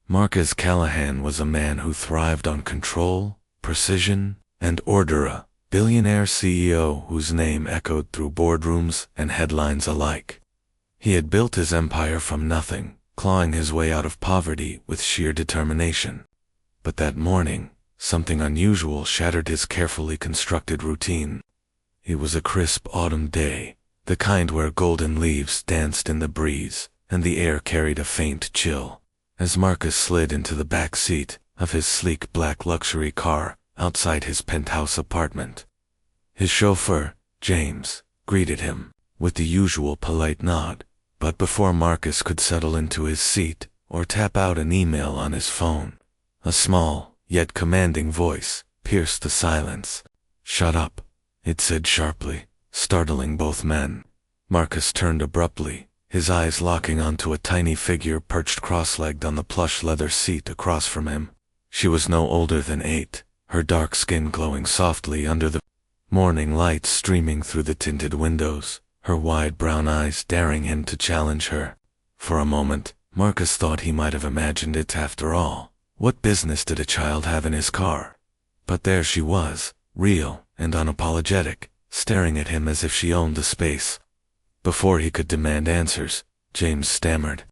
Marcus Callahan was a man who thrived on control, precision, and order, a billionaire CEO whose name echoed through boardrooms and headlines alike. He had built his empire from nothing, clawing his way out of poverty with sheer determination. But that morning, something unusual shattered his carefully constructed routine. It was a crisp autumn day, the kind where golden leaves danced in the breeze, and the air carried a faint chill. As Marcus slid into the back seat of his sleek black luxury car outside his penthouse apartment, his chauffeur, James, greeted him with the usual polite nod, but before Marcus could settle into his seat or tap out an email on his phone, a small, yet commanding voice pierced the silence. "Shut up," it said sharply, startling both men. Marcus turned abruptly, his eyes locking onto a tiny figure perched cross-legged on the plush leather seat across from him. She was no older than 8, her dark skin glowing softly under the morning light streaming through the tinted windows, her wide brown eyes daring him to challenge her. For a moment, Marcus thought he might have imagined it after all. What business did a child have in his car? But there she was, real and unapologetic, staring at him as if she owned the space. Before he could demand answers, James stammered,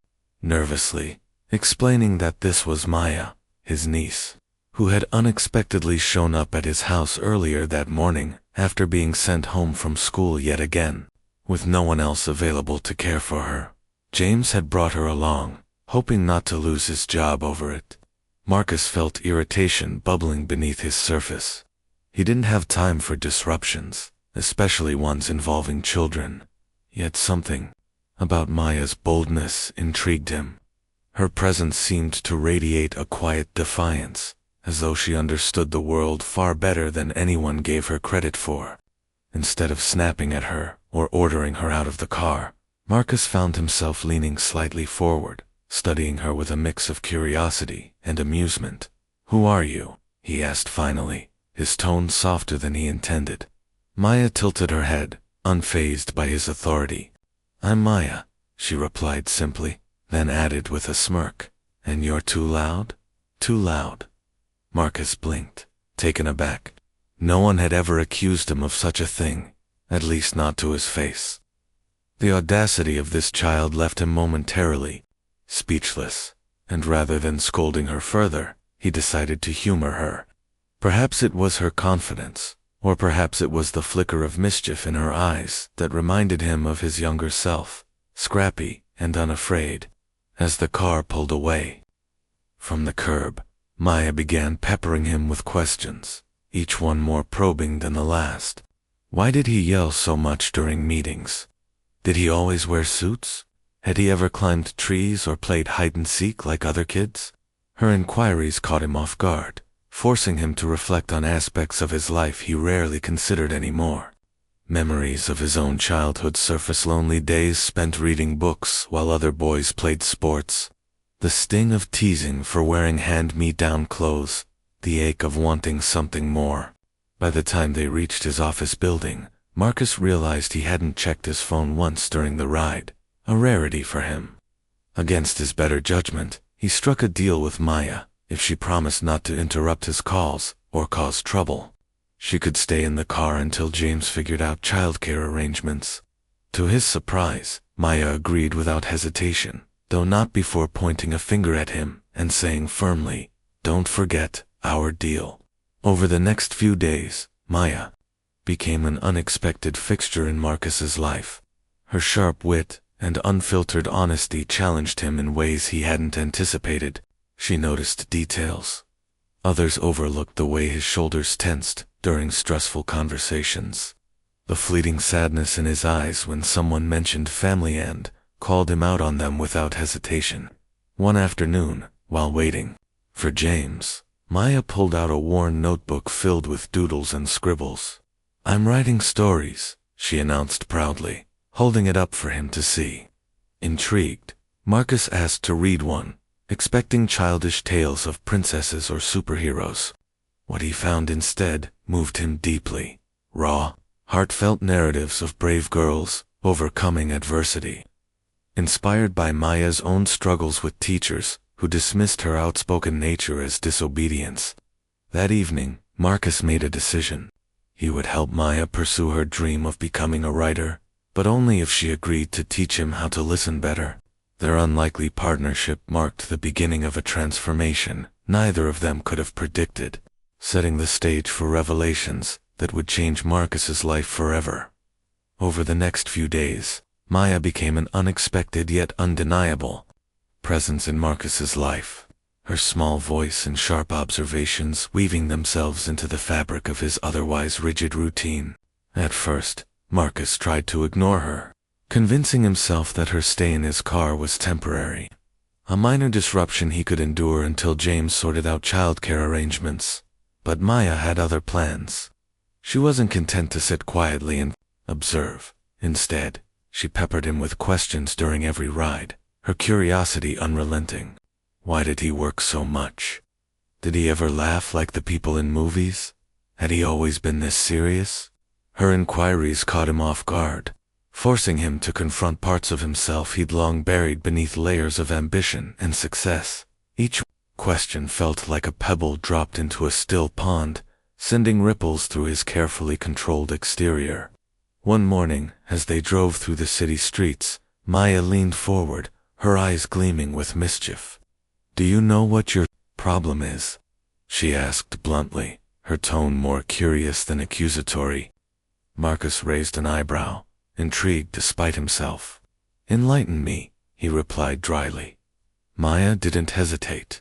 nervously, explaining that this was Maya, his niece, who had unexpectedly shown up at his house earlier that morning after being sent home from school yet again, with no one else available to care for her. James had brought her along, hoping not to lose his job over it. Marcus felt irritation bubbling beneath his surface. He didn't have time for disruptions, especially ones involving children. Yet something about Maya's boldness intrigued him. Her presence seemed to radiate a quiet defiance, as though she understood the world far better than anyone gave her credit for. Instead of snapping at her or ordering her out of the car, Marcus found himself leaning slightly forward, studying her with a mix of curiosity and amusement. "Who are you?" he asked finally, his tone softer than he intended. Maya tilted her head, unfazed by his authority. "I'm Maya," she replied simply, then added with a smirk, "And you're too loud?" "Too loud." Marcus blinked, taken aback. No one had ever accused him of such a thing, at least not to his face. The audacity of this child left him momentarily speechless, and rather than scolding her further, he decided to humor her. Perhaps it was her confidence, or perhaps it was the flicker of mischief in her eyes that reminded him of his younger self, scrappy and unafraid. As the car pulled away from the curb, Maya began peppering him with questions, each one more probing than the last. Why did he yell so much during meetings? Did he always wear suits? Had he ever climbed trees or played hide-and-seek like other kids? Her inquiries caught him off guard, forcing him to reflect on aspects of his life he rarely considered anymore. Memories of his own childhood surfaced, lonely days spent reading books while other boys played sports, the sting of teasing for wearing hand-me-down clothes, the ache of wanting something more. By the time they reached his office building, Marcus realized he hadn't checked his phone once during the ride, a rarity for him. Against his better judgment, he struck a deal with Maya. If she promised not to interrupt his calls or cause trouble, she could stay in the car until James figured out childcare arrangements. To his surprise, Maya agreed without hesitation, though not before pointing a finger at him and saying firmly, "Don't forget our deal." Over the next few days, Maya became an unexpected fixture in Marcus's life. Her sharp wit and unfiltered honesty challenged him in ways he hadn't anticipated. She noticed details others overlooked, the way his shoulders tensed during stressful conversations, the fleeting sadness in his eyes when someone mentioned family, and called him out on them without hesitation. One afternoon, while waiting for James, Maya pulled out a worn notebook filled with doodles and scribbles. "I'm writing stories," she announced proudly, holding it up for him to see. Intrigued, Marcus asked to read one, expecting childish tales of princesses or superheroes. What he found instead moved him deeply. Raw, heartfelt narratives of brave girls overcoming adversity. Inspired by Maya's own struggles with teachers who dismissed her outspoken nature as disobedience. That evening, Marcus made a decision. He would help Maya pursue her dream of becoming a writer, but only if she agreed to teach him how to listen better. Their unlikely partnership marked the beginning of a transformation neither of them could have predicted, setting the stage for revelations that would change Marcus's life forever. Over the next few days, Maya became an unexpected yet undeniable presence in Marcus's life, her small voice and sharp observations weaving themselves into the fabric of his otherwise rigid routine. At first, Marcus tried to ignore her, convincing himself that her stay in his car was temporary, a minor disruption he could endure until James sorted out childcare arrangements. But Maya had other plans. She wasn't content to sit quietly and observe. Instead, she peppered him with questions during every ride, her curiosity unrelenting. Why did he work so much? Did he ever laugh like the people in movies? Had he always been this serious? Her inquiries caught him off guard, forcing him to confront parts of himself he'd long buried beneath layers of ambition and success. Each question felt like a pebble dropped into a still pond, sending ripples through his carefully controlled exterior. One morning, as they drove through the city streets, Maya leaned forward, her eyes gleaming with mischief. "Do you know what your problem is?" she asked bluntly, her tone more curious than accusatory. Marcus raised an eyebrow, intrigued despite himself. "Enlighten me," he replied dryly. Maya didn't hesitate.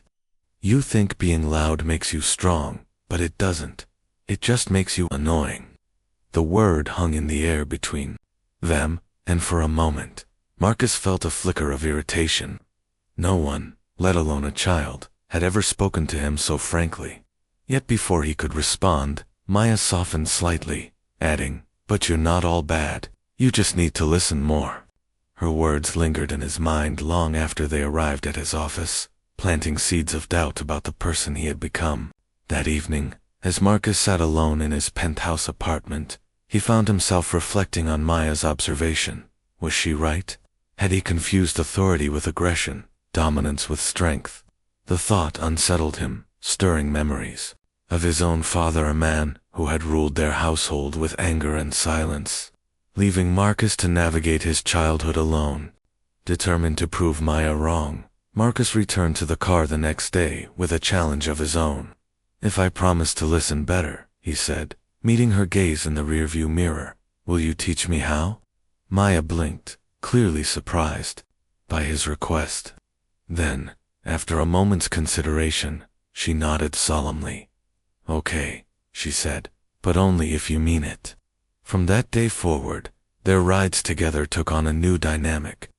"You think being loud makes you strong, but it doesn't. It just makes you annoying." The word hung in the air between them, and for a moment, Marcus felt a flicker of irritation. No one, let alone a child, had ever spoken to him so frankly. Yet before he could respond, Maya softened slightly, adding, "But you're not all bad. You just need to listen more." Her words lingered in his mind long after they arrived at his office, planting seeds of doubt about the person he had become. That evening, as Marcus sat alone in his penthouse apartment, he found himself reflecting on Maya's observation. Was she right? Had he confused authority with aggression, dominance with strength? The thought unsettled him, stirring memories of his own father, a man who had ruled their household with anger and silence, leaving Marcus to navigate his childhood alone. Determined to prove Maya wrong, Marcus returned to the car the next day with a challenge of his own. "If I promise to listen better," he said, meeting her gaze in the rearview mirror, "will you teach me how?" Maya blinked, clearly surprised by his request. Then, after a moment's consideration, she nodded solemnly. "Okay," she said, "but only if you mean it." From that day forward, their rides together took on a new dynamic.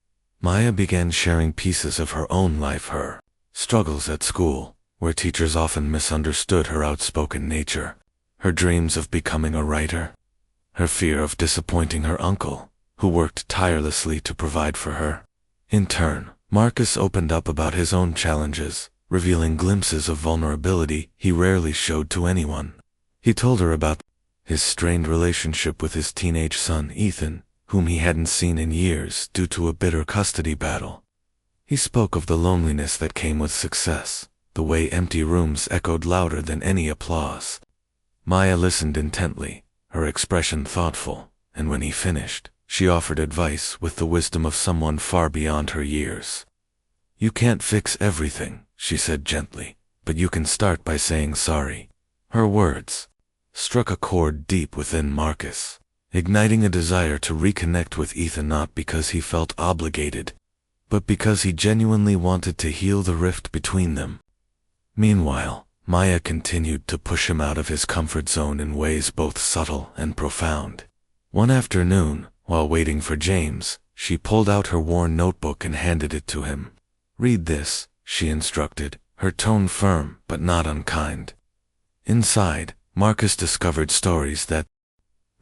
Maya began sharing pieces of her own life, her struggles at school, where teachers often misunderstood her outspoken nature, her dreams of becoming a writer, her fear of disappointing her uncle, who worked tirelessly to provide for her. In turn, Marcus opened up about his own challenges, revealing glimpses of vulnerability he rarely showed to anyone. He told her about his strained relationship with his teenage son, Ethan, whom he hadn't seen in years due to a bitter custody battle. He spoke of the loneliness that came with success, the way empty rooms echoed louder than any applause. Maya listened intently, her expression thoughtful, and when he finished, she offered advice with the wisdom of someone far beyond her years. "You can't fix everything," she said gently, "but you can start by saying sorry." Her words struck a chord deep within Marcus, igniting a desire to reconnect with Ethan, not because he felt obligated, but because he genuinely wanted to heal the rift between them. Meanwhile, Maya continued to push him out of his comfort zone in ways both subtle and profound. One afternoon, while waiting for James, she pulled out her worn notebook and handed it to him. "Read this," she instructed, her tone firm but not unkind. Inside, Marcus discovered stories that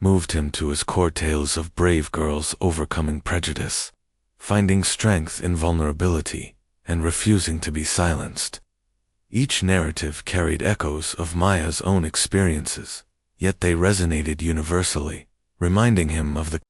moved him to his core, tales of brave girls overcoming prejudice, finding strength in vulnerability, and refusing to be silenced. Each narrative carried echoes of Maya's own experiences, yet they resonated universally, reminding him of the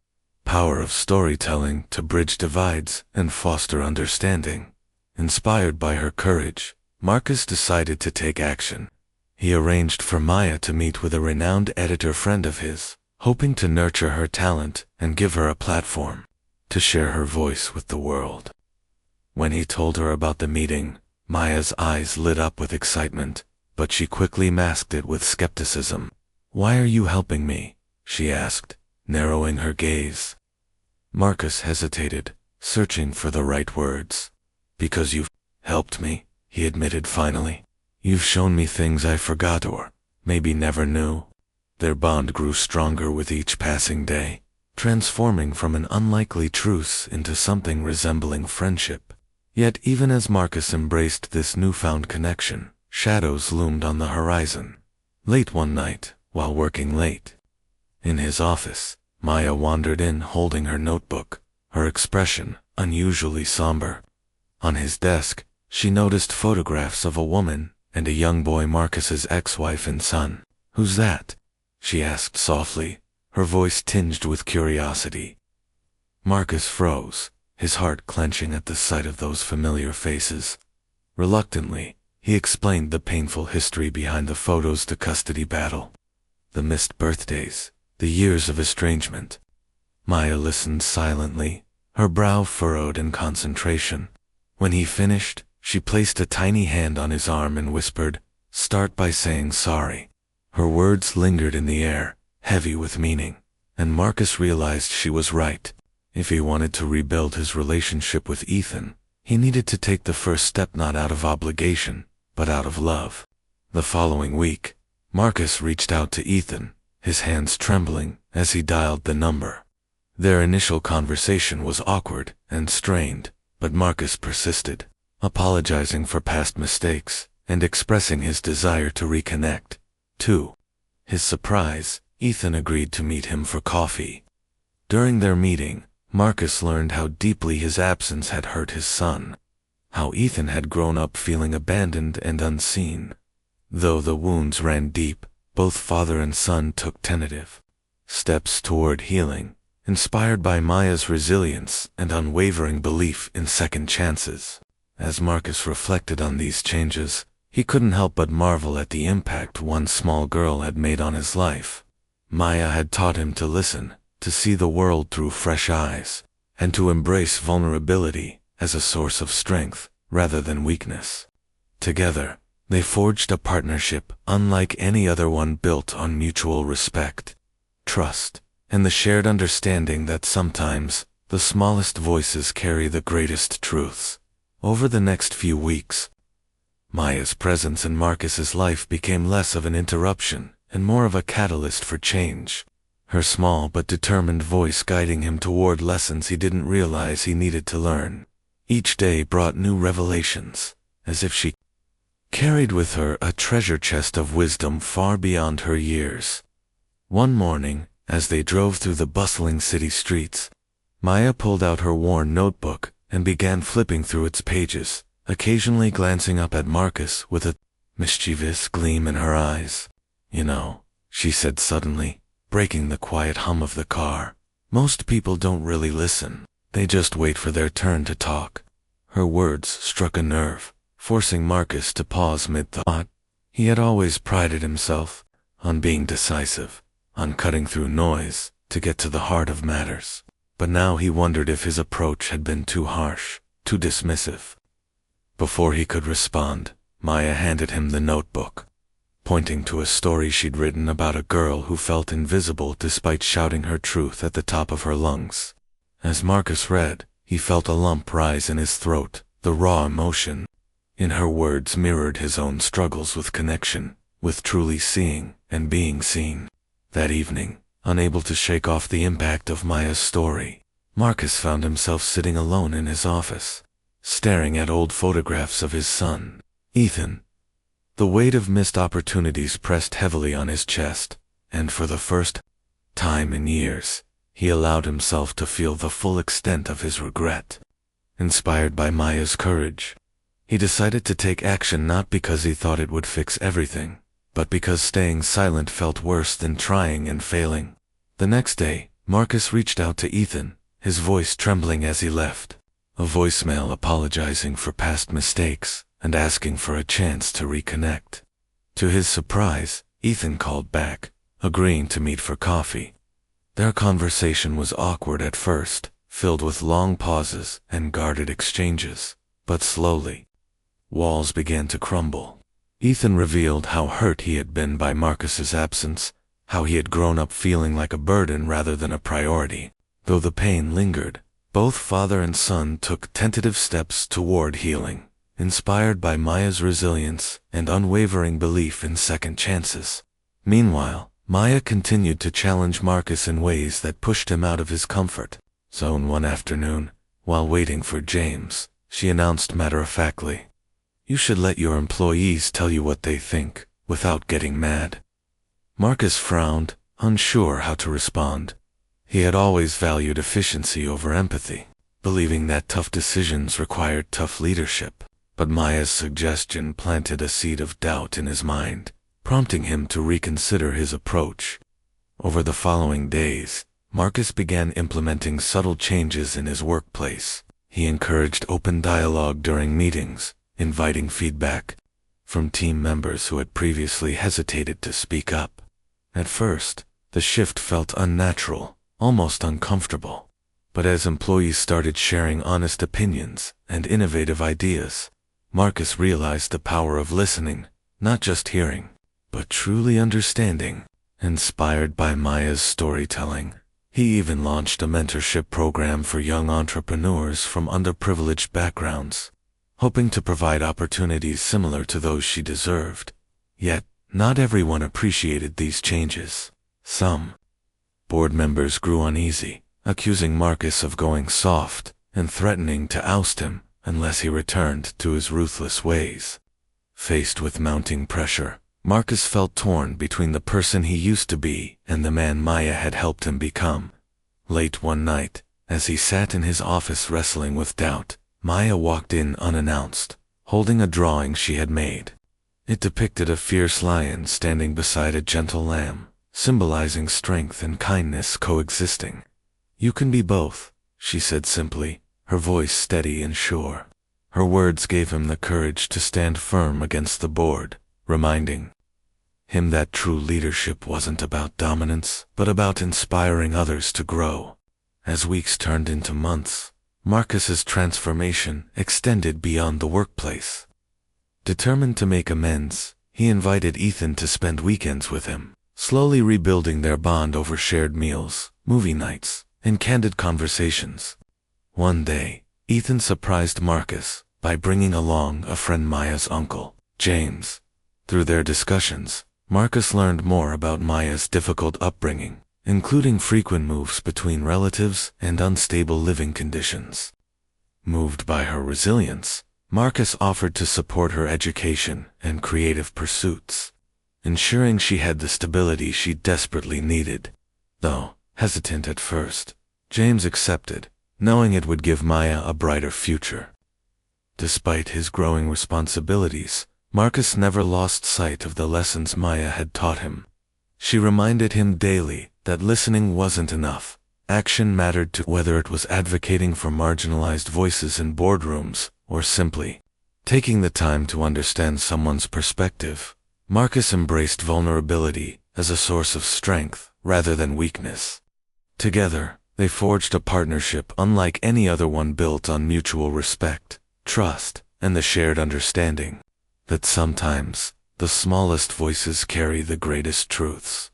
power of storytelling to bridge divides and foster understanding. Inspired by her courage, Marcus decided to take action. He arranged for Maya to meet with a renowned editor friend of his, hoping to nurture her talent and give her a platform to share her voice with the world. When he told her about the meeting, Maya's eyes lit up with excitement, but she quickly masked it with skepticism. "Why are you helping me?" she asked, narrowing her gaze. Marcus hesitated, searching for the right words. "Because you've helped me," he admitted finally. "You've shown me things I forgot or maybe never knew." Their bond grew stronger with each passing day, transforming from an unlikely truce into something resembling friendship. Yet even as Marcus embraced this newfound connection, shadows loomed on the horizon. Late one night, while working late in his office, Maya wandered in holding her notebook, her expression unusually somber. On his desk, she noticed photographs of a woman and a young boy, Marcus's ex-wife and son. "Who's that?" she asked softly, her voice tinged with curiosity. Marcus froze, his heart clenching at the sight of those familiar faces. Reluctantly, he explained the painful history behind the photos, the custody battle, the missed birthdays, the years of estrangement. Maya listened silently, her brow furrowed in concentration. When he finished, she placed a tiny hand on his arm and whispered, "Start by saying sorry." Her words lingered in the air, heavy with meaning, and Marcus realized she was right. If he wanted to rebuild his relationship with Ethan, he needed to take the first step not out of obligation, but out of love. The following week, Marcus reached out to Ethan, his hands trembling as he dialed the number. Their initial conversation was awkward and strained, but Marcus persisted, apologizing for past mistakes and expressing his desire to reconnect. To his surprise, Ethan agreed to meet him for coffee. During their meeting, Marcus learned how deeply his absence had hurt his son, how Ethan had grown up feeling abandoned and unseen. Though the wounds ran deep, both father and son took tentative steps toward healing, inspired by Maya's resilience and unwavering belief in second chances. As Marcus reflected on these changes, he couldn't help but marvel at the impact one small girl had made on his life. Maya had taught him to listen, to see the world through fresh eyes, and to embrace vulnerability as a source of strength rather than weakness. Together, they forged a partnership unlike any other one, built on mutual respect, trust, and the shared understanding that sometimes the smallest voices carry the greatest truths. Over the next few weeks, Maya's presence in Marcus's life became less of an interruption and more of a catalyst for change, her small but determined voice guiding him toward lessons he didn't realize he needed to learn. Each day brought new revelations, as if she carried with her a treasure chest of wisdom far beyond her years. One morning, as they drove through the bustling city streets, Maya pulled out her worn notebook and began flipping through its pages, occasionally glancing up at Marcus with a mischievous gleam in her eyes. "You know," she said suddenly, breaking the quiet hum of the car, "most people don't really listen. They just wait for their turn to talk." Her words struck a nerve, forcing Marcus to pause mid-thought. He had always prided himself on being decisive, on cutting through noise to get to the heart of matters. But now he wondered if his approach had been too harsh, too dismissive. Before he could respond, Maya handed him the notebook, pointing to a story she'd written about a girl who felt invisible despite shouting her truth at the top of her lungs. As Marcus read, he felt a lump rise in his throat. The raw emotion in her words mirrored his own struggles with connection, with truly seeing and being seen. That evening, unable to shake off the impact of Maya's story, Marcus found himself sitting alone in his office, staring at old photographs of his son, Ethan. The weight of missed opportunities pressed heavily on his chest, and for the first time in years, he allowed himself to feel the full extent of his regret. Inspired by Maya's courage, he decided to take action, not because he thought it would fix everything, but because staying silent felt worse than trying and failing. The next day, Marcus reached out to Ethan, his voice trembling as he left. a voicemail apologizing for past mistakes and asking for a chance to reconnect. To his surprise, Ethan called back, agreeing to meet for coffee. Their conversation was awkward at first, filled with long pauses and guarded exchanges, but slowly, walls began to crumble. Ethan revealed how hurt he had been by Marcus's absence, how he had grown up feeling like a burden rather than a priority. Though the pain lingered, both father and son took tentative steps toward healing, inspired by Maya's resilience and unwavering belief in second chances. Meanwhile, Maya continued to challenge Marcus in ways that pushed him out of his comfort zone. One afternoon, while waiting for James, she announced matter-of-factly, "You should let your employees tell you what they think, without getting mad." Marcus frowned, unsure how to respond. He had always valued efficiency over empathy, believing that tough decisions required tough leadership. But Maya's suggestion planted a seed of doubt in his mind, prompting him to reconsider his approach. Over the following days, Marcus began implementing subtle changes in his workplace. He encouraged open dialogue during meetings, inviting feedback from team members who had previously hesitated to speak up. At first, the shift felt unnatural, almost uncomfortable. But as employees started sharing honest opinions and innovative ideas, Marcus realized the power of listening, not just hearing, but truly understanding. Inspired by Maya's storytelling, he even launched a mentorship program for young entrepreneurs from underprivileged backgrounds, hoping to provide opportunities similar to those she deserved. Yet, not everyone appreciated these changes. Some board members grew uneasy, accusing Marcus of going soft and threatening to oust him unless he returned to his ruthless ways. Faced with mounting pressure, Marcus felt torn between the person he used to be and the man Maya had helped him become. Late one night, as he sat in his office wrestling with doubt, Maya walked in unannounced, holding a drawing she had made. It depicted a fierce lion standing beside a gentle lamb, symbolizing strength and kindness coexisting. "You can be both," she said simply, her voice steady and sure. Her words gave him the courage to stand firm against the board, reminding him that true leadership wasn't about dominance, but about inspiring others to grow. As weeks turned into months, Marcus's transformation extended beyond the workplace. Determined to make amends, he invited Ethan to spend weekends with him, slowly rebuilding their bond over shared meals, movie nights, and candid conversations. One day, Ethan surprised Marcus by bringing along a friend, Maya's uncle, James. Through their discussions, Marcus learned more about Maya's difficult upbringing, including frequent moves between relatives and unstable living conditions. Moved by her resilience, Marcus offered to support her education and creative pursuits, ensuring she had the stability she desperately needed. Though hesitant at first, James accepted, knowing it would give Maya a brighter future. Despite his growing responsibilities, Marcus never lost sight of the lessons Maya had taught him. She reminded him daily that listening wasn't enough. Action mattered too, whether it was advocating for marginalized voices in boardrooms or simply taking the time to understand someone's perspective. Marcus embraced vulnerability as a source of strength rather than weakness. Together, they forged a partnership unlike any other one, built on mutual respect, trust, and the shared understanding that sometimes the smallest voices carry the greatest truths.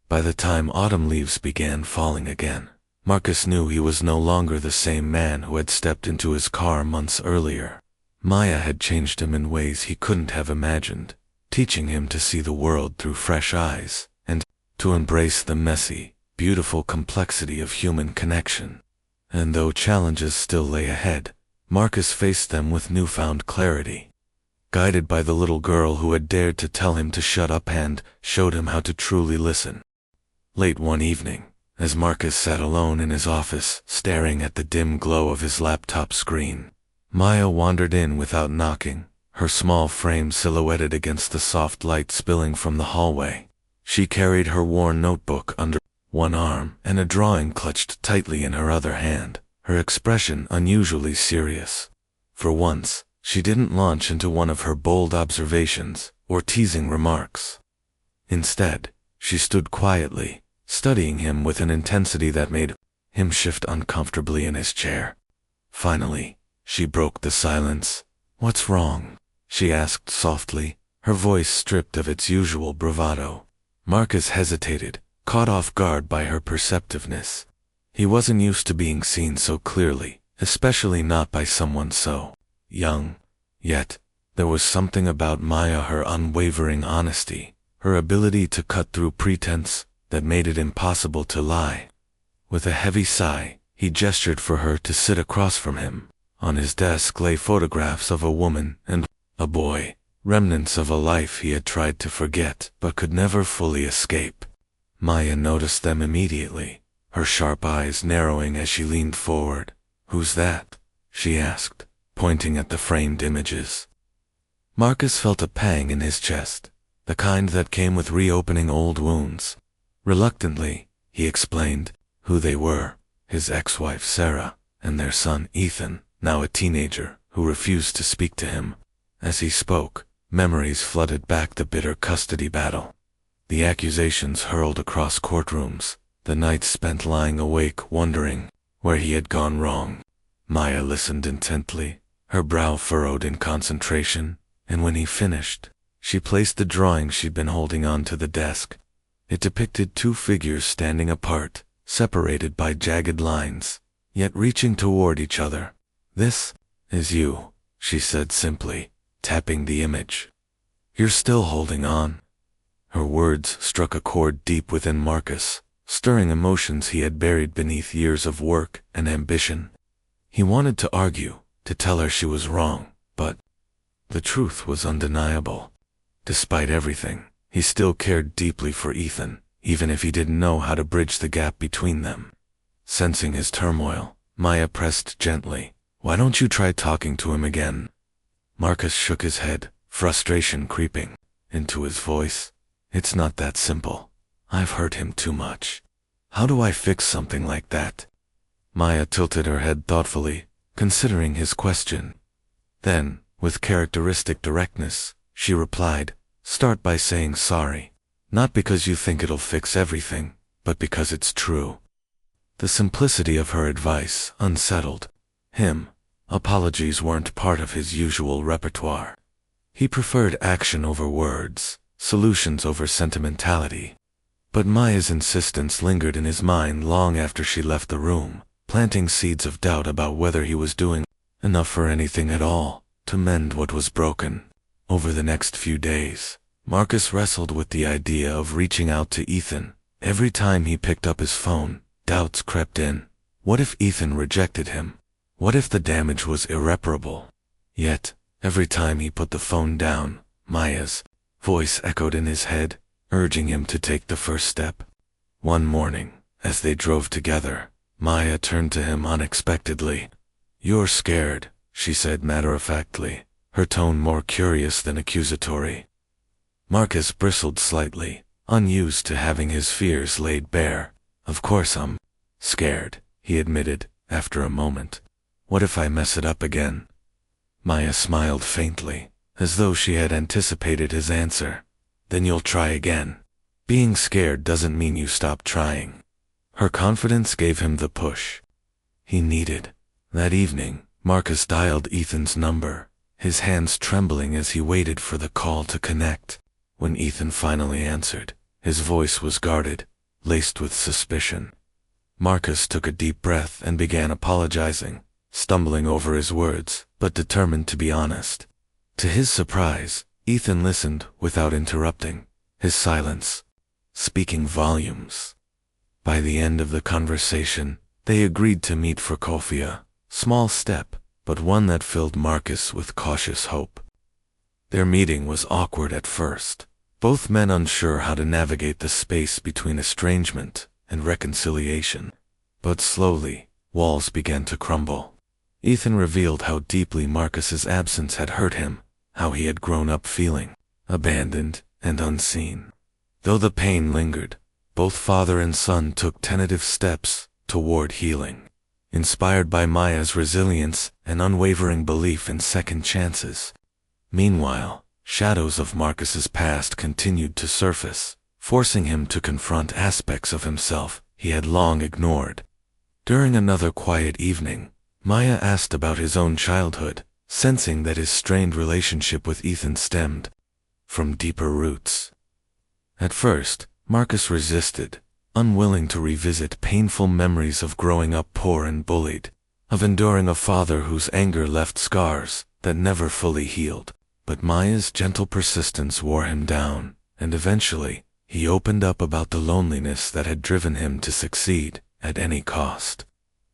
By the time autumn leaves began falling again, Marcus knew he was no longer the same man who had stepped into his car months earlier. Maya had changed him in ways he couldn't have imagined, teaching him to see the world through fresh eyes and to embrace the messy, beautiful complexity of human connection. And though challenges still lay ahead, Marcus faced them with newfound clarity. Guided by the little girl who had dared to tell him to shut up and showed him how to truly listen. Late one evening, as Marcus sat alone in his office, staring at the dim glow of his laptop screen, Maya wandered in without knocking, her small frame silhouetted against the soft light spilling from the hallway. She carried her worn notebook under one arm and a drawing clutched tightly in her other hand, her expression unusually serious. For once, she didn't launch into one of her bold observations or teasing remarks. Instead, she stood quietly, studying him with an intensity that made him shift uncomfortably in his chair. Finally, she broke the silence. "What's wrong?" she asked softly, her voice stripped of its usual bravado. Marcus hesitated, caught off guard by her perceptiveness. He wasn't used to being seen so clearly, especially not by someone so young. Yet, there was something about Maya, her unwavering honesty, her ability to cut through pretense, that made it impossible to lie. With a heavy sigh, he gestured for her to sit across from him. On his desk lay photographs of a woman and a boy, remnants of a life he had tried to forget but could never fully escape. Maya noticed them immediately, her sharp eyes narrowing as she leaned forward. "Who's that?" she asked, pointing at the framed images. Marcus felt a pang in his chest, the kind that came with reopening old wounds. Reluctantly, he explained who they were: his ex-wife Sarah, and their son Ethan, now a teenager, who refused to speak to him. As he spoke, memories flooded back the bitter custody battle. The accusations hurled across courtrooms, the nights spent lying awake wondering where he had gone wrong. Maya listened intently, her brow furrowed in concentration, and when he finished, she placed the drawing she'd been holding onto the desk. It depicted two figures standing apart, separated by jagged lines, yet reaching toward each other. "This is you," she said simply, tapping the image. "You're still holding on." Her words struck a chord deep within Marcus, stirring emotions he had buried beneath years of work and ambition. He wanted to argue, to tell her she was wrong, but the truth was undeniable. Despite everything, he still cared deeply for Ethan, even if he didn't know how to bridge the gap between them. Sensing his turmoil, Maya pressed gently, "Why don't you try talking to him again?" Marcus shook his head, frustration creeping into his voice. "It's not that simple. I've hurt him too much. How do I fix something like that?" Maya tilted her head thoughtfully, considering his question. Then, with characteristic directness, she replied, "Start by saying sorry. Not because you think it'll fix everything, but because it's true." The simplicity of her advice unsettled him. Apologies weren't part of his usual repertoire. He preferred action over words, solutions over sentimentality. But Maya's insistence lingered in his mind long after she left the room, planting seeds of doubt about whether he was doing enough for anything at all to mend what was broken. Over the next few days, Marcus wrestled with the idea of reaching out to Ethan. Every time he picked up his phone, doubts crept in. What if Ethan rejected him? What if the damage was irreparable? Yet, every time he put the phone down, Maya's voice echoed in his head, urging him to take the first step. One morning, as they drove together, Maya turned to him unexpectedly. "You're scared," she said matter-of-factly, her tone more curious than accusatory. Marcus bristled slightly, unused to having his fears laid bare. "Of course I'm scared," he admitted, after a moment. "What if I mess it up again?" Maya smiled faintly, as though she had anticipated his answer. "Then you'll try again. Being scared doesn't mean you stop trying." Her confidence gave him the push he needed. That evening, Marcus dialed Ethan's number, his hands trembling as he waited for the call to connect. When Ethan finally answered, his voice was guarded, laced with suspicion. Marcus took a deep breath and began apologizing, stumbling over his words, but determined to be honest. To his surprise, Ethan listened without interrupting, his silence speaking volumes. By the end of the conversation, they agreed to meet for coffee, a small step, but one that filled Marcus with cautious hope. Their meeting was awkward at first, both men unsure how to navigate the space between estrangement and reconciliation. But slowly, walls began to crumble. Ethan revealed how deeply Marcus's absence had hurt him, how he had grown up feeling abandoned and unseen. Though the pain lingered, both father and son took tentative steps toward healing. inspired by Maya's resilience and unwavering belief in second chances. Meanwhile, shadows of Marcus's past continued to surface, forcing him to confront aspects of himself he had long ignored. During another quiet evening, Maya asked about his own childhood, sensing that his strained relationship with Ethan stemmed from deeper roots. At first, Marcus resisted, unwilling to revisit painful memories of growing up poor and bullied, of enduring a father whose anger left scars that never fully healed. But Maya's gentle persistence wore him down, and eventually, he opened up about the loneliness that had driven him to succeed at any cost.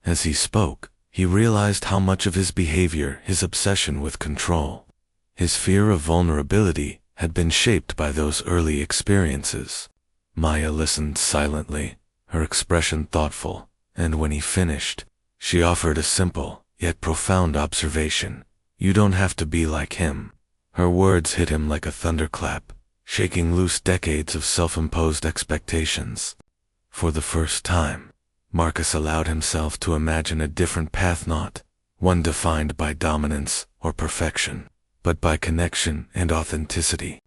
As he spoke, he realized how much of his behavior, his obsession with control, his fear of vulnerability, had been shaped by those early experiences. Maya listened silently, her expression thoughtful, and when he finished, she offered a simple, yet profound observation. "You don't have to be like him." Her words hit him like a thunderclap, shaking loose decades of self-imposed expectations. For the first time, Marcus allowed himself to imagine a different path, not one defined by dominance or perfection, but by connection and authenticity.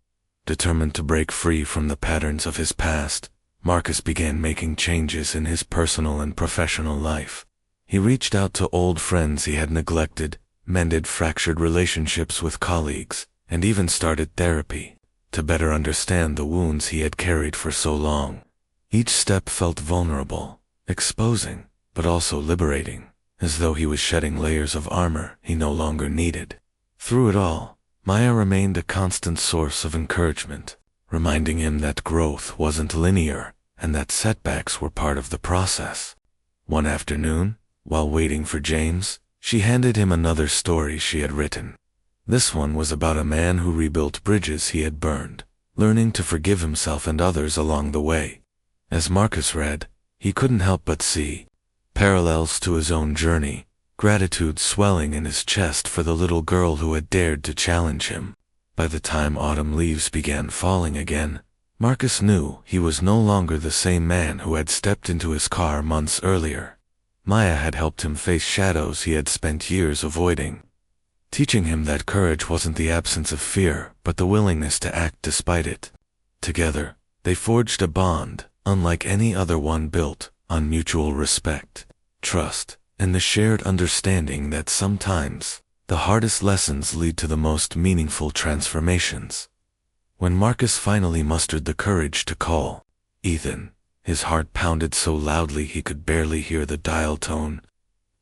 Determined to break free from the patterns of his past, Marcus began making changes in his personal and professional life. He reached out to old friends he had neglected, mended fractured relationships with colleagues, and even started therapy to better understand the wounds he had carried for so long. Each step felt vulnerable, exposing, but also liberating, as though he was shedding layers of armor he no longer needed. Through it all, Maya remained a constant source of encouragement, reminding him that growth wasn't linear and that setbacks were part of the process. One afternoon, while waiting for James, she handed him another story she had written. This one was about a man who rebuilt bridges he had burned, learning to forgive himself and others along the way. As Marcus read, he couldn't help but see parallels to his own journey, gratitude swelling in his chest for the little girl who had dared to challenge him. By the time autumn leaves began falling again, Marcus knew he was no longer the same man who had stepped into his car months earlier. Maya had helped him face shadows he had spent years avoiding, teaching him that courage wasn't the absence of fear, but the willingness to act despite it. Together, they forged a bond, unlike any other one, built on mutual respect, trust, and the shared understanding that sometimes the hardest lessons lead to the most meaningful transformations. When Marcus finally mustered the courage to call Ethan, his heart pounded so loudly he could barely hear the dial tone.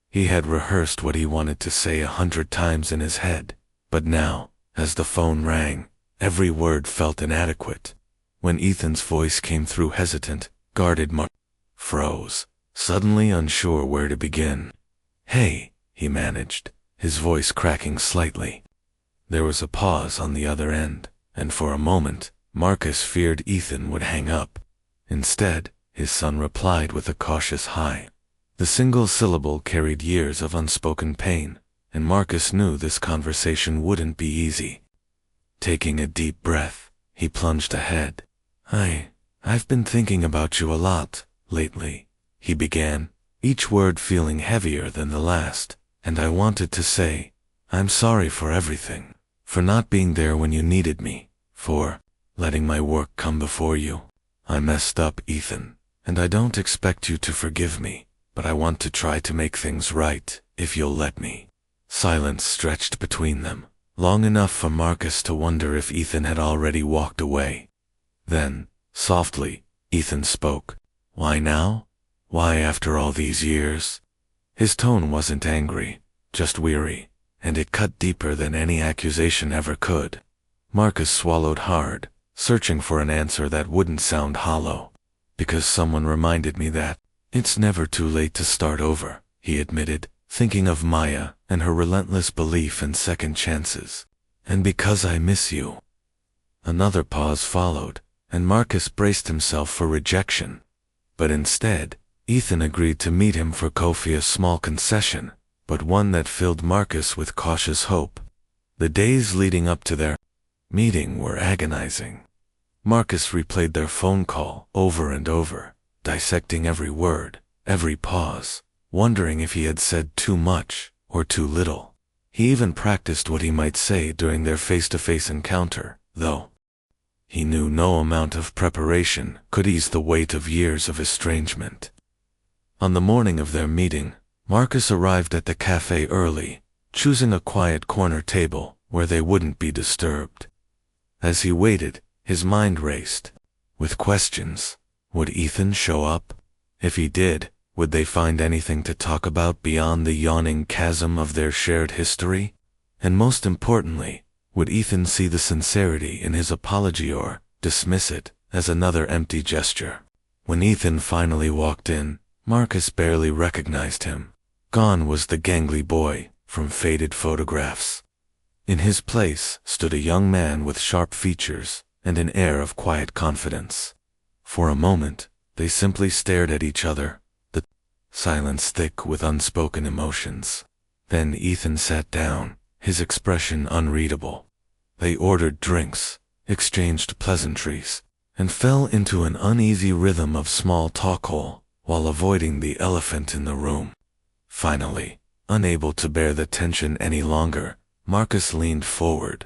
He had rehearsed what he wanted to say 100 times in his head, but now, as the phone rang, every word felt inadequate. When Ethan's voice came through hesitant, guarded, Marcus froze, suddenly unsure where to begin. "Hey," he managed, his voice cracking slightly. There was a pause on the other end, and for a moment, Marcus feared Ethan would hang up. Instead, his son replied with a cautious "hi." The single syllable carried years of unspoken pain, and Marcus knew this conversation wouldn't be easy. Taking a deep breath, he plunged ahead. I've been thinking about you a lot lately," he began, each word feeling heavier than the last, "and I wanted to say, I'm sorry for everything, for not being there when you needed me, for letting my work come before you. I messed up, Ethan, and I don't expect you to forgive me, but I want to try to make things right, if you'll let me." Silence stretched between them, long enough for Marcus to wonder if Ethan had already walked away. Then, softly, Ethan spoke. "Why now? Why after all these years?" His tone wasn't angry, just weary, and it cut deeper than any accusation ever could. Marcus swallowed hard, searching for an answer that wouldn't sound hollow. "Because someone reminded me that it's never too late to start over," he admitted, thinking of Maya and her relentless belief in second chances. "And because I miss you." Another pause followed, and Marcus braced himself for rejection. But instead, Ethan agreed to meet him for coffee, a small concession, but one that filled Marcus with cautious hope. The days leading up to their meeting were agonizing. Marcus replayed their phone call over and over, dissecting every word, every pause, wondering if he had said too much or too little. He even practiced what he might say during their face-to-face encounter, though he knew no amount of preparation could ease the weight of years of estrangement. On the morning of their meeting, Marcus arrived at the cafe early, choosing a quiet corner table where they wouldn't be disturbed. As he waited, his mind raced with questions. Would Ethan show up? If he did, would they find anything to talk about beyond the yawning chasm of their shared history? And most importantly, would Ethan see the sincerity in his apology or dismiss it as another empty gesture? When Ethan finally walked in, Marcus barely recognized him. Gone was the gangly boy from faded photographs. In his place stood a young man with sharp features and an air of quiet confidence. For a moment, they simply stared at each other, the silence thick with unspoken emotions. Then Ethan sat down, his expression unreadable. They ordered drinks, exchanged pleasantries, and fell into an uneasy rhythm of small talk while avoiding the elephant in the room. Finally, unable to bear the tension any longer, Marcus leaned forward.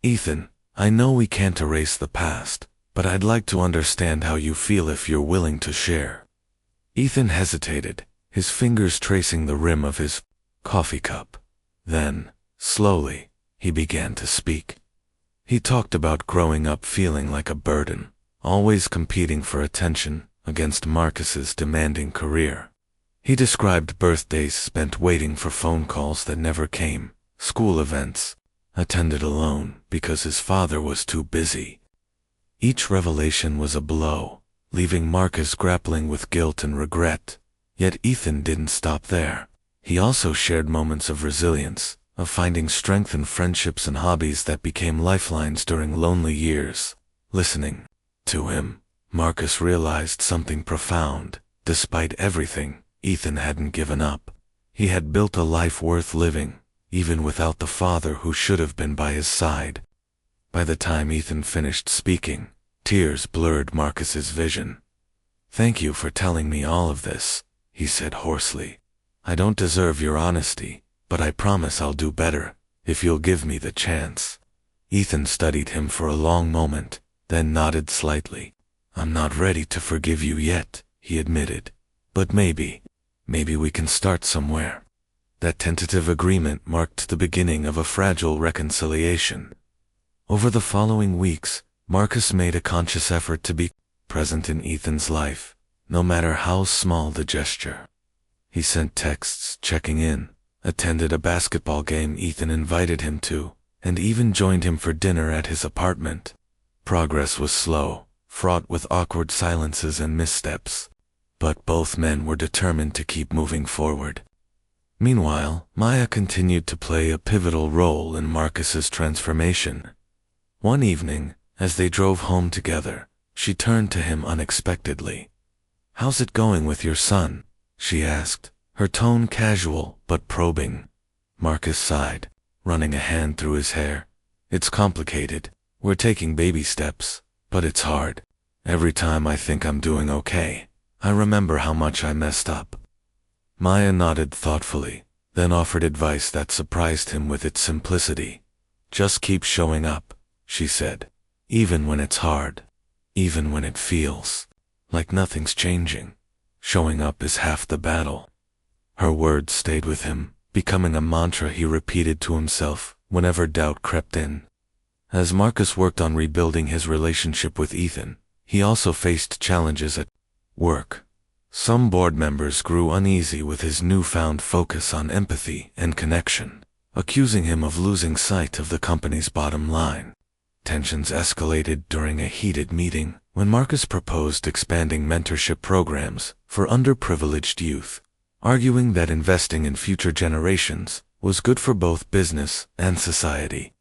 Ethan, I know we can't erase the past, but I'd like to understand how you feel if you're willing to share. Ethan hesitated, his fingers tracing the rim of his coffee cup. Then, slowly, he began to speak. He talked about growing up feeling like a burden, always competing for attention against Marcus's demanding career. He described birthdays spent waiting for phone calls that never came, school events attended alone because his father was too busy. Each revelation was a blow, leaving Marcus grappling with guilt and regret. Yet Ethan didn't stop there. He also shared moments of resilience, of finding strength in friendships and hobbies that became lifelines during lonely years. Listening to him, Marcus realized something profound. Despite everything, Ethan hadn't given up. He had built a life worth living, even without the father who should have been by his side. By the time Ethan finished speaking, tears blurred Marcus's vision. "Thank you for telling me all of this," he said hoarsely. "I don't deserve your honesty, but I promise I'll do better, if you'll give me the chance." Ethan studied him for a long moment, then nodded slightly. "I'm not ready to forgive you yet," he admitted. "But maybe we can start somewhere." That tentative agreement marked the beginning of a fragile reconciliation. Over the following weeks, Marcus made a conscious effort to be present in Ethan's life, no matter how small the gesture. He sent texts checking in, attended a basketball game Ethan invited him to, and even joined him for dinner at his apartment. Progress was slow, fraught with awkward silences and missteps, but both men were determined to keep moving forward. Meanwhile, Maya continued to play a pivotal role in Marcus's transformation. One evening, as they drove home together, she turned to him unexpectedly. "How's it going with your son?" she asked, her tone casual but probing. Marcus sighed, running a hand through his hair. "It's complicated. We're taking baby steps, but it's hard. Every time I think I'm doing okay, I remember how much I messed up." Maya nodded thoughtfully, then offered advice that surprised him with its simplicity. "Just keep showing up," she said, "even when it's hard, even when it feels like nothing's changing. Showing up is half the battle." Her words stayed with him, becoming a mantra he repeated to himself whenever doubt crept in. As Marcus worked on rebuilding his relationship with Ethan, he also faced challenges at work. Some board members grew uneasy with his newfound focus on empathy and connection, accusing him of losing sight of the company's bottom line. Tensions escalated during a heated meeting when Marcus proposed expanding mentorship programs for underprivileged youth, arguing that investing in future generations was good for both business and society.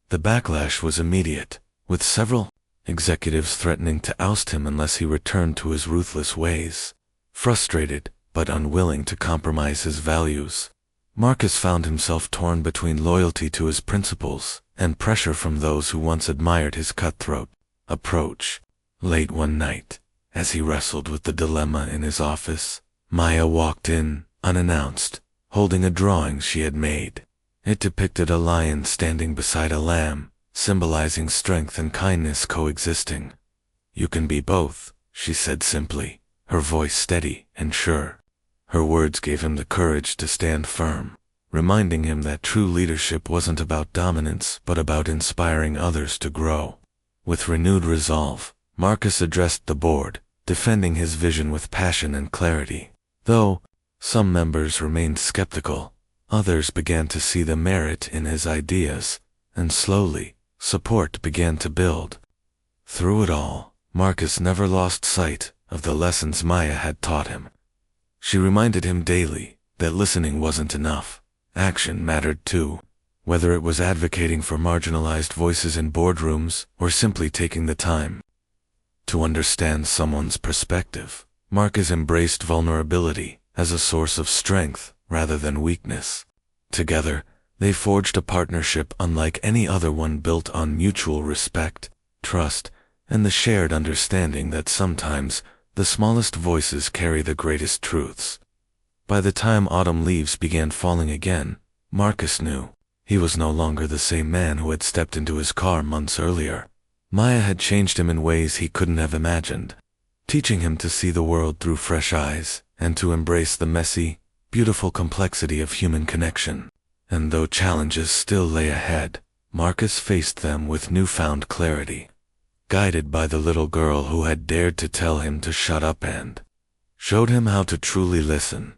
The backlash was immediate, with several executives threatening to oust him unless he returned to his ruthless ways. Frustrated, but unwilling to compromise his values, Marcus found himself torn between loyalty to his principles and pressure from those who once admired his cutthroat approach. Late one night, as he wrestled with the dilemma in his office, Maya walked in, unannounced, holding a drawing she had made. It depicted a lion standing beside a lamb, symbolizing strength and kindness coexisting. "You can be both," she said simply, her voice steady and sure. Her words gave him the courage to stand firm, reminding him that true leadership wasn't about dominance but about inspiring others to grow. With renewed resolve, Marcus addressed the board, defending his vision with passion and clarity. Though some members remained skeptical, others began to see the merit in his ideas, and slowly, support began to build. Through it all, Marcus never lost sight of the lessons Maya had taught him. She reminded him daily that listening wasn't enough. Action mattered too, whether it was advocating for marginalized voices in boardrooms or simply taking the time to understand someone's perspective. Marcus embraced vulnerability as a source of strength rather than weakness. Together, they forged a partnership unlike any other one, built on mutual respect, trust, and the shared understanding that sometimes the smallest voices carry the greatest truths. By the time autumn leaves began falling again, Marcus knew he was no longer the same man who had stepped into his car months earlier. Maya had changed him in ways he couldn't have imagined, teaching him to see the world through fresh eyes and to embrace the messy, beautiful complexity of human connection. And though challenges still lay ahead, Marcus faced them with newfound clarity, guided by the little girl who had dared to tell him to shut up and showed him how to truly listen.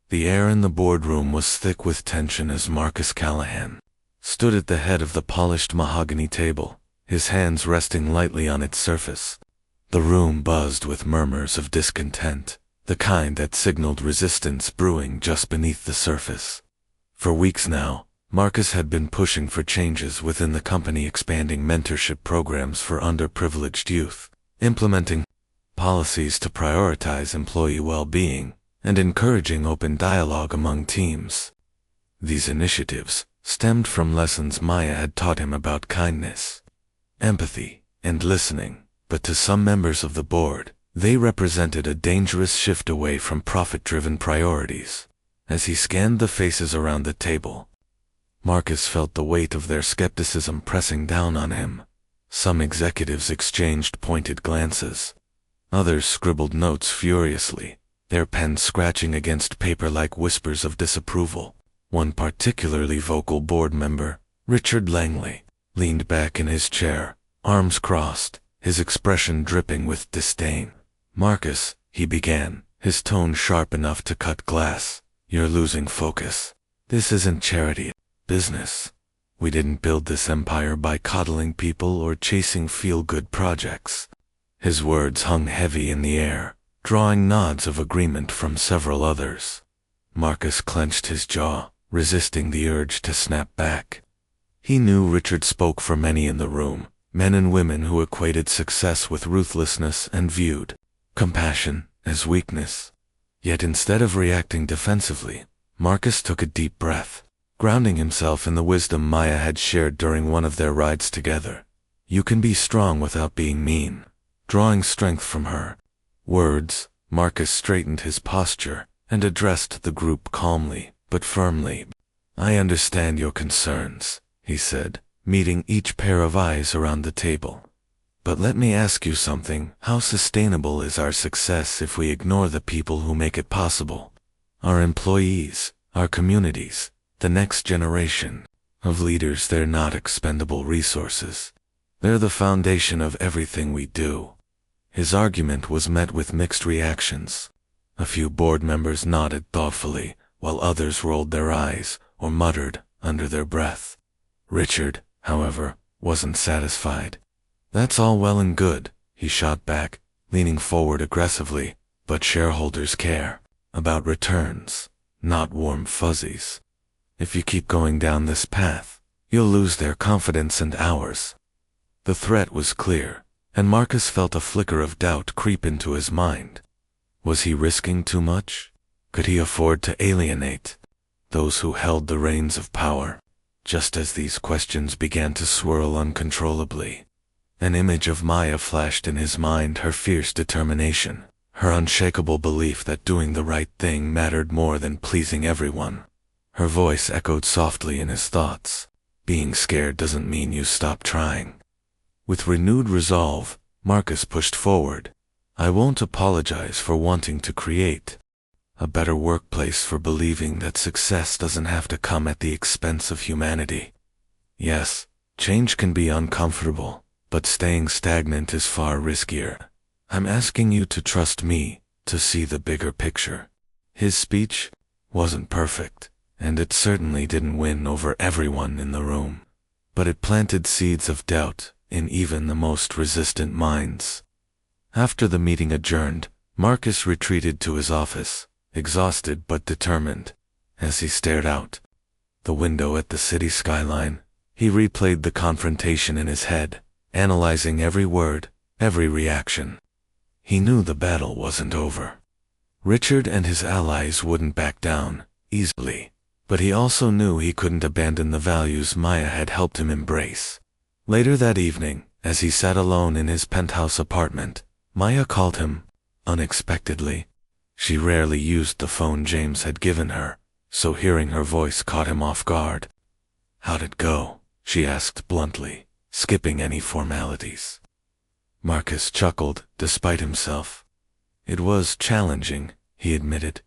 The air in the boardroom was thick with tension as Marcus Callahan stood at the head of the polished mahogany table, his hands resting lightly on its surface. The room buzzed with murmurs of discontent, the kind that signaled resistance brewing just beneath the surface. For weeks now, Marcus had been pushing for changes within the company, expanding mentorship programs for underprivileged youth, implementing policies to prioritize employee well-being, and encouraging open dialogue among teams. These initiatives stemmed from lessons Maya had taught him about kindness, empathy, and listening, but to some members of the board, they represented a dangerous shift away from profit-driven priorities. As he scanned the faces around the table, Marcus felt the weight of their skepticism pressing down on him. Some executives exchanged pointed glances. Others scribbled notes furiously, their pens scratching against paper like whispers of disapproval. One particularly vocal board member, Richard Langley, leaned back in his chair, arms crossed, his expression dripping with disdain. "Marcus," he began, his tone sharp enough to cut glass, "you're losing focus. This isn't charity, business. We didn't build this empire by coddling people or chasing feel-good projects." His words hung heavy in the air, drawing nods of agreement from several others. Marcus clenched his jaw, resisting the urge to snap back. He knew Richard spoke for many in the room, men and women who equated success with ruthlessness and viewed compassion as weakness. Yet instead of reacting defensively, Marcus took a deep breath, grounding himself in the wisdom Maya had shared during one of their rides together. "You can be strong without being mean," drawing strength from her words. Marcus straightened his posture and addressed the group calmly but firmly. "I understand your concerns," he said, meeting each pair of eyes around the table. "But let me ask you something. How sustainable is our success if we ignore the people who make it possible? Our employees, our communities, the next generation of leaders. They're not expendable resources. They're the foundation of everything we do." His argument was met with mixed reactions. A few board members nodded thoughtfully, while others rolled their eyes or muttered under their breath. Richard, however, wasn't satisfied. "That's all well and good," he shot back, leaning forward aggressively, "but shareholders care about returns, not warm fuzzies. If you keep going down this path, you'll lose their confidence and ours." The threat was clear, and Marcus felt a flicker of doubt creep into his mind. Was he risking too much? Could he afford to alienate those who held the reins of power? Just as these questions began to swirl uncontrollably, an image of Maya flashed in his mind, her fierce determination, her unshakable belief that doing the right thing mattered more than pleasing everyone. Her voice echoed softly in his thoughts. Being scared doesn't mean you stop trying. With renewed resolve, Marcus pushed forward. I won't apologize for wanting to create a better workplace, for believing that success doesn't have to come at the expense of humanity. Yes, change can be uncomfortable, but staying stagnant is far riskier. I'm asking you to trust me, to see the bigger picture. His speech wasn't perfect, and it certainly didn't win over everyone in the room. But it planted seeds of doubt in even the most resistant minds. After the meeting adjourned, Marcus retreated to his office, exhausted but determined. As he stared out the window at the city skyline, he replayed the confrontation in his head, analyzing every word, every reaction. He knew the battle wasn't over. Richard and his allies wouldn't back down easily, but he also knew he couldn't abandon the values Maya had helped him embrace. Later that evening, as he sat alone in his penthouse apartment, Maya called him, unexpectedly. She rarely used the phone James had given her, so hearing her voice caught him off guard. How'd it go? She asked bluntly, skipping any formalities. Marcus chuckled, despite himself. It was challenging, he admitted.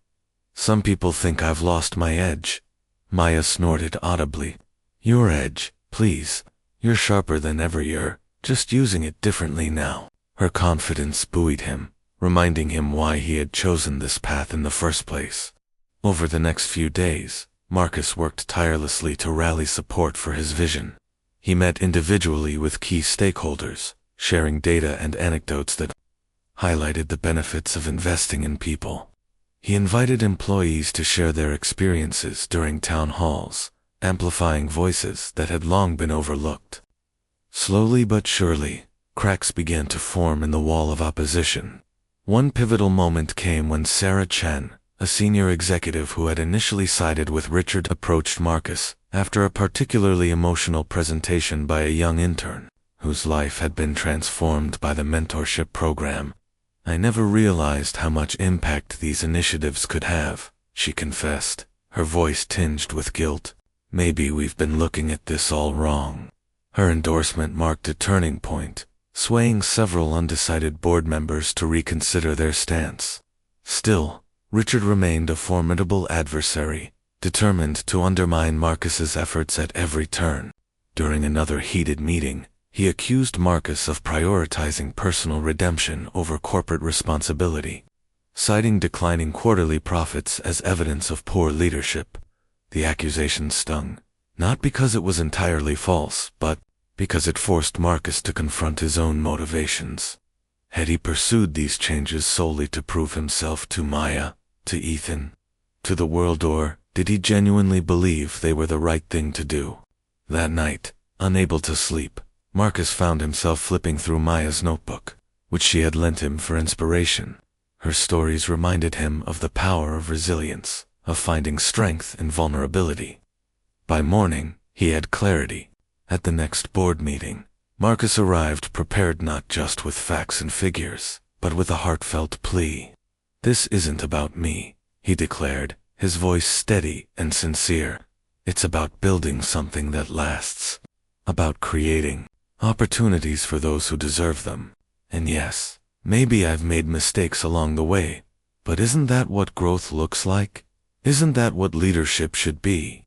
Some people think I've lost my edge. Maya snorted audibly. Your edge, please. You're sharper than ever. You're just using it differently now. Her confidence buoyed him, reminding him why he had chosen this path in the first place. Over the next few days, Marcus worked tirelessly to rally support for his vision. He met individually with key stakeholders, sharing data and anecdotes that highlighted the benefits of investing in people. He invited employees to share their experiences during town halls, amplifying voices that had long been overlooked. Slowly but surely, cracks began to form in the wall of opposition. One pivotal moment came when Sarah Chen, a senior executive who had initially sided with Richard, approached Marcus after a particularly emotional presentation by a young intern, whose life had been transformed by the mentorship program. I never realized how much impact these initiatives could have, she confessed, her voice tinged with guilt. Maybe we've been looking at this all wrong. Her endorsement marked a turning point, swaying several undecided board members to reconsider their stance. Still, Richard remained a formidable adversary, determined to undermine Marcus's efforts at every turn. During another heated meeting, he accused Marcus of prioritizing personal redemption over corporate responsibility, citing declining quarterly profits as evidence of poor leadership. The accusation stung, not because it was entirely false, but because it forced Marcus to confront his own motivations. Had he pursued these changes solely to prove himself to Maya, to Ethan, to the world, or did he genuinely believe they were the right thing to do? That night, unable to sleep, Marcus found himself flipping through Maya's notebook, which she had lent him for inspiration. Her stories reminded him of the power of resilience, of finding strength in vulnerability. By morning, he had clarity. At the next board meeting, Marcus arrived prepared not just with facts and figures, but with a heartfelt plea. This isn't about me, he declared, his voice steady and sincere. It's about building something that lasts, about creating opportunities for those who deserve them. And yes, maybe I've made mistakes along the way, but isn't that what growth looks like? Isn't that what leadership should be?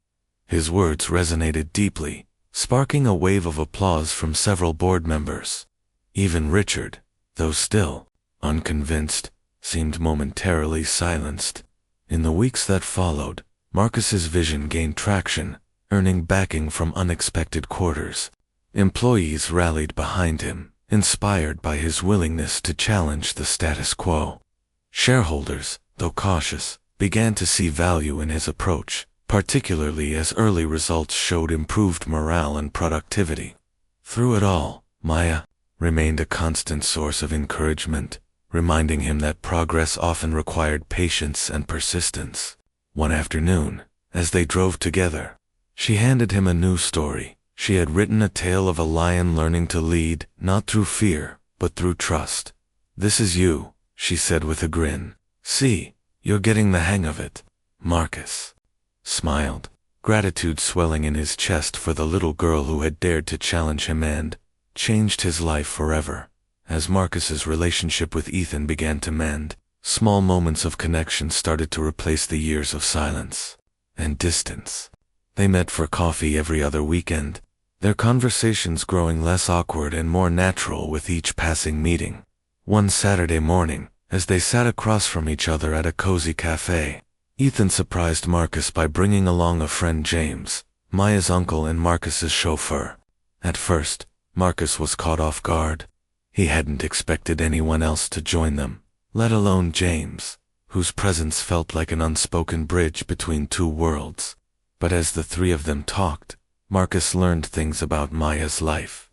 His words resonated deeply, sparking a wave of applause from several board members. Even Richard, though still unconvinced, seemed momentarily silenced. In the weeks that followed, Marcus's vision gained traction, earning backing from unexpected quarters. Employees rallied behind him, inspired by his willingness to challenge the status quo. Shareholders, though cautious, began to see value in his approach, particularly as early results showed improved morale and productivity. Through it all, Maya remained a constant source of encouragement, reminding him that progress often required patience and persistence. One afternoon, as they drove together, she handed him a new story. She had written a tale of a lion learning to lead, not through fear, but through trust. "This is you," she said with a grin. "See, you're getting the hang of it." Marcus smiled, gratitude swelling in his chest for the little girl who had dared to challenge him and changed his life forever. As Marcus's relationship with Ethan began to mend, small moments of connection started to replace the years of silence and distance. They met for coffee every other weekend, their conversations growing less awkward and more natural with each passing meeting. One Saturday morning, as they sat across from each other at a cozy cafe, Ethan surprised Marcus by bringing along a friend, James, Maya's uncle and Marcus's chauffeur. At first, Marcus was caught off guard. He hadn't expected anyone else to join them, let alone James, whose presence felt like an unspoken bridge between two worlds. But as the three of them talked, Marcus learned things about Maya's life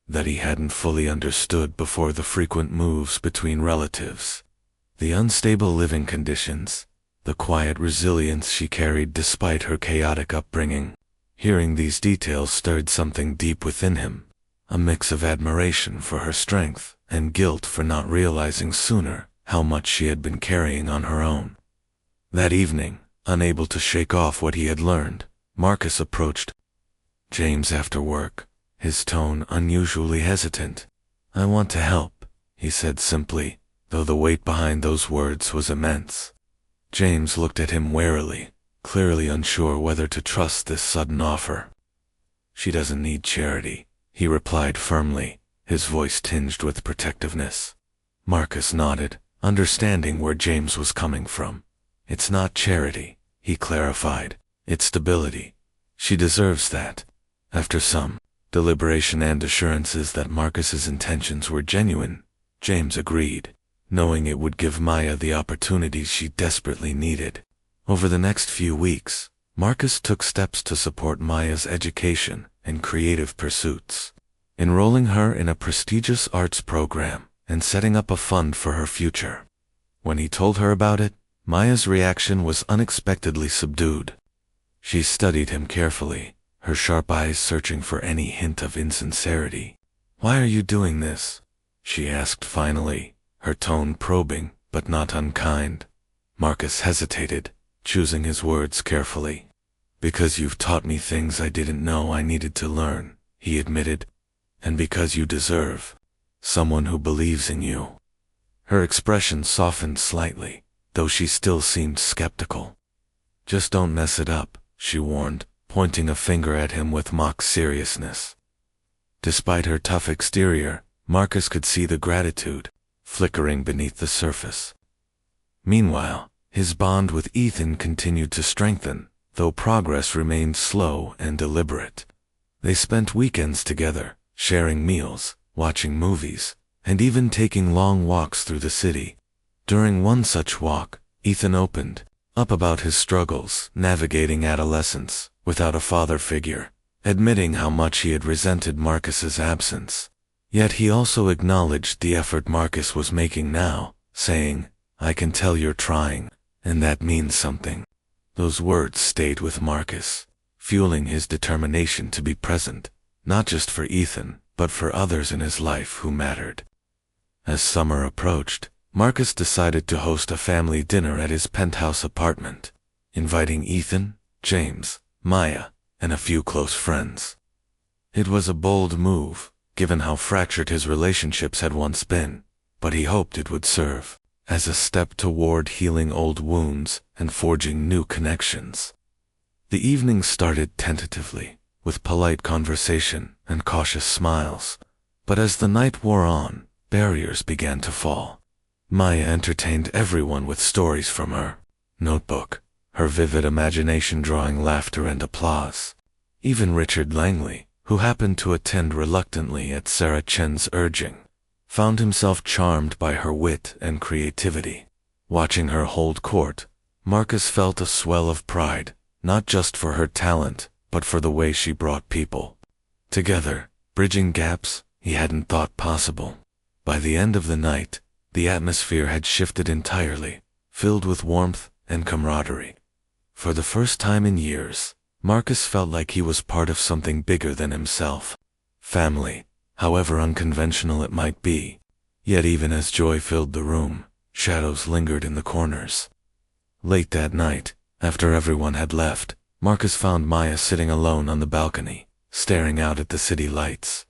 that he hadn't fully understood before: the frequent moves between relatives, the unstable living conditions, the quiet resilience she carried despite her chaotic upbringing. Hearing these details stirred something deep within him, a mix of admiration for her strength and guilt for not realizing sooner how much she had been carrying on her own. That evening, unable to shake off what he had learned, Marcus approached James after work, his tone unusually hesitant. "I want to help," he said simply, though the weight behind those words was immense. James looked at him warily, clearly unsure whether to trust this sudden offer. "She doesn't need charity," he replied firmly, his voice tinged with protectiveness. Marcus nodded, understanding where James was coming from. "It's not charity," he clarified. "It's stability. She deserves that." After some deliberation and assurances that Marcus's intentions were genuine, James agreed, knowing it would give Maya the opportunity she desperately needed. Over the next few weeks, Marcus took steps to support Maya's education and creative pursuits, enrolling her in a prestigious arts program and setting up a fund for her future. When he told her about it, Maya's reaction was unexpectedly subdued. She studied him carefully, her sharp eyes searching for any hint of insincerity. "Why are you doing this?" she asked finally, her tone probing but not unkind. Marcus hesitated, choosing his words carefully. "Because you've taught me things I didn't know I needed to learn," he admitted. "And because you deserve someone who believes in you." Her expression softened slightly, though she still seemed skeptical. "Just don't mess it up," she warned, pointing a finger at him with mock seriousness. Despite her tough exterior, Marcus could see the gratitude flickering beneath the surface. Meanwhile, his bond with Ethan continued to strengthen, though progress remained slow and deliberate. They spent weekends together, sharing meals, watching movies, and even taking long walks through the city. During one such walk, Ethan opened up about his struggles navigating adolescence without a father figure, admitting how much he had resented Marcus's absence. Yet he also acknowledged the effort Marcus was making now, saying, "I can tell you're trying, and that means something." Those words stayed with Marcus, fueling his determination to be present, not just for Ethan, but for others in his life who mattered. As summer approached, Marcus decided to host a family dinner at his penthouse apartment, inviting Ethan, James, Maya, and a few close friends. It was a bold move, given how fractured his relationships had once been, but he hoped it would serve as a step toward healing old wounds and forging new connections. The evening started tentatively, with polite conversation and cautious smiles, but as the night wore on, barriers began to fall. Maya entertained everyone with stories from her notebook, her vivid imagination drawing laughter and applause. Even Richard Langley, who happened to attend reluctantly at Sarah Chen's urging, found himself charmed by her wit and creativity. Watching her hold court, Marcus felt a swell of pride, not just for her talent, but for the way she brought people together, bridging gaps he hadn't thought possible. By the end of the night, the atmosphere had shifted entirely, filled with warmth and camaraderie. For the first time in years, Marcus felt like he was part of something bigger than himself. Family, however unconventional it might be, Yet even as joy filled the room, shadows lingered in the corners. Late that night, after everyone had left, Marcus found Maya sitting alone on the balcony, staring out at the city lights.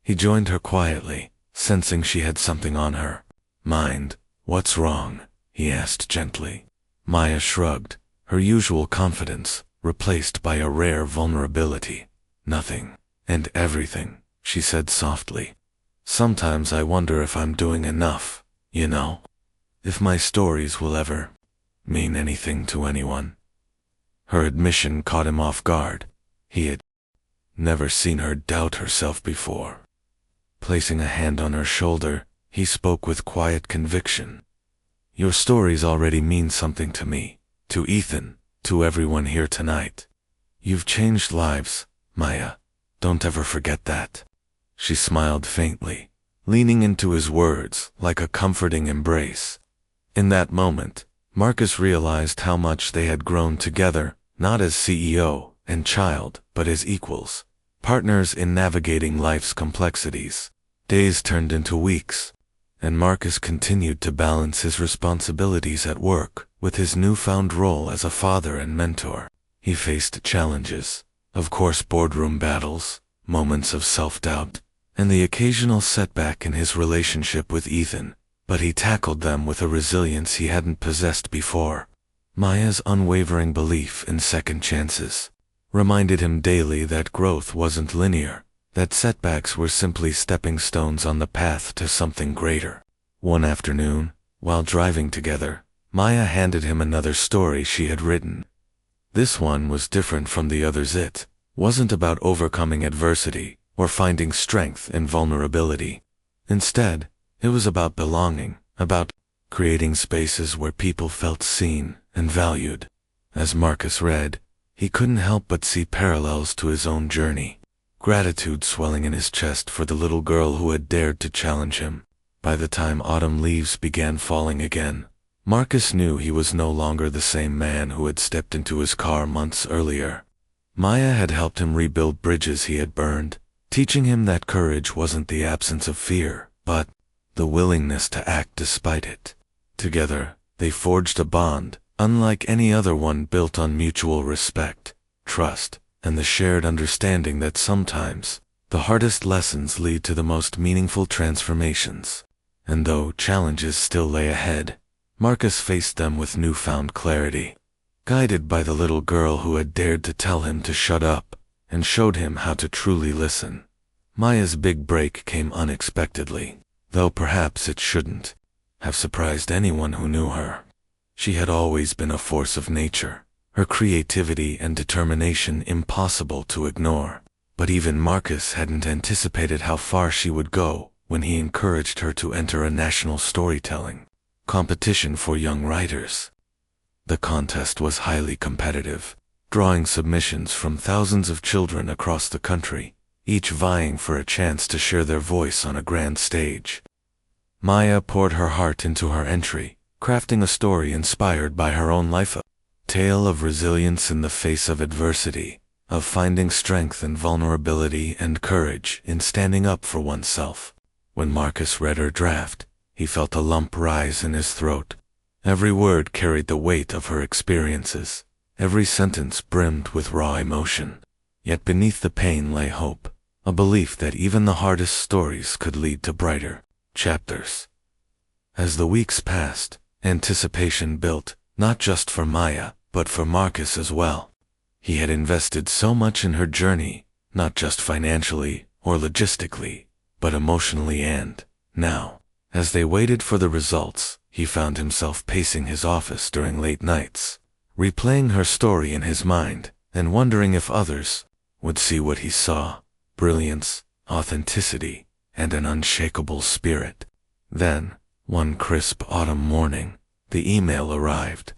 He joined her quietly, sensing she had something on her mind. "What's wrong?" he asked gently. Maya shrugged, her usual confidence replaced by a rare vulnerability. "Nothing, and everything," she said softly. "Sometimes I wonder if I'm doing enough, you know? If my stories will ever mean anything to anyone." Her admission caught him off guard. He had never seen her doubt herself before. Placing a hand on her shoulder, he spoke with quiet conviction. "Your stories already mean something to me, to Ethan, to everyone here tonight. You've changed lives, Maya. Don't ever forget that." She smiled faintly, leaning into his words like a comforting embrace. In that moment, Marcus realized how much they had grown together, not as CEO and child, but as equals, partners in navigating life's complexities. Days turned into weeks, and Marcus continued to balance his responsibilities at work with his newfound role as a father and mentor. He faced challenges, of course, boardroom battles, moments of self-doubt, and the occasional setback in his relationship with Ethan, but he tackled them with a resilience he hadn't possessed before. Maya's unwavering belief in second chances reminded him daily that growth wasn't linear, that setbacks were simply stepping stones on the path to something greater. One afternoon, while driving together, Maya handed him another story she had written. This one was different from the others. It wasn't about overcoming adversity or finding strength in vulnerability. Instead, it was about belonging, about creating spaces where people felt seen and valued. As Marcus read, he couldn't help but see parallels to his own journey. Gratitude swelling in his chest for the little girl who had dared to challenge him. By the time autumn leaves began falling again, Marcus knew he was no longer the same man who had stepped into his car months earlier. Maya had helped him rebuild bridges he had burned, teaching him that courage wasn't the absence of fear, but the willingness to act despite it. Together, they forged a bond, unlike any other one, built on mutual respect, trust, and the shared understanding that sometimes the hardest lessons lead to the most meaningful transformations. And though challenges still lay ahead, Marcus faced them with newfound clarity, guided by the little girl who had dared to tell him to shut up and showed him how to truly listen. Maya's big break came unexpectedly, though perhaps it shouldn't have surprised anyone who knew her. She had always been a force of nature, her creativity and determination impossible to ignore. But even Marcus hadn't anticipated how far she would go when he encouraged her to enter a national storytelling competition for young writers. The contest was highly competitive, drawing submissions from thousands of children across the country, each vying for a chance to share their voice on a grand stage. Maya poured her heart into her entry, crafting a story inspired by her own life, a tale of resilience in the face of adversity, of finding strength in vulnerability and courage in standing up for oneself. When Marcus read her draft, he felt a lump rise in his throat. Every word carried the weight of her experiences. Every sentence brimmed with raw emotion. Yet beneath the pain lay hope, a belief that even the hardest stories could lead to brighter chapters. As the weeks passed, anticipation built, not just for Maya, but for Marcus as well. He had invested so much in her journey, not just financially or logistically, but emotionally, and now, as they waited for the results, he found himself pacing his office during late nights, replaying her story in his mind, and wondering if others would see what he saw: brilliance, authenticity, and an unshakable spirit. Then, one crisp autumn morning, the email arrived.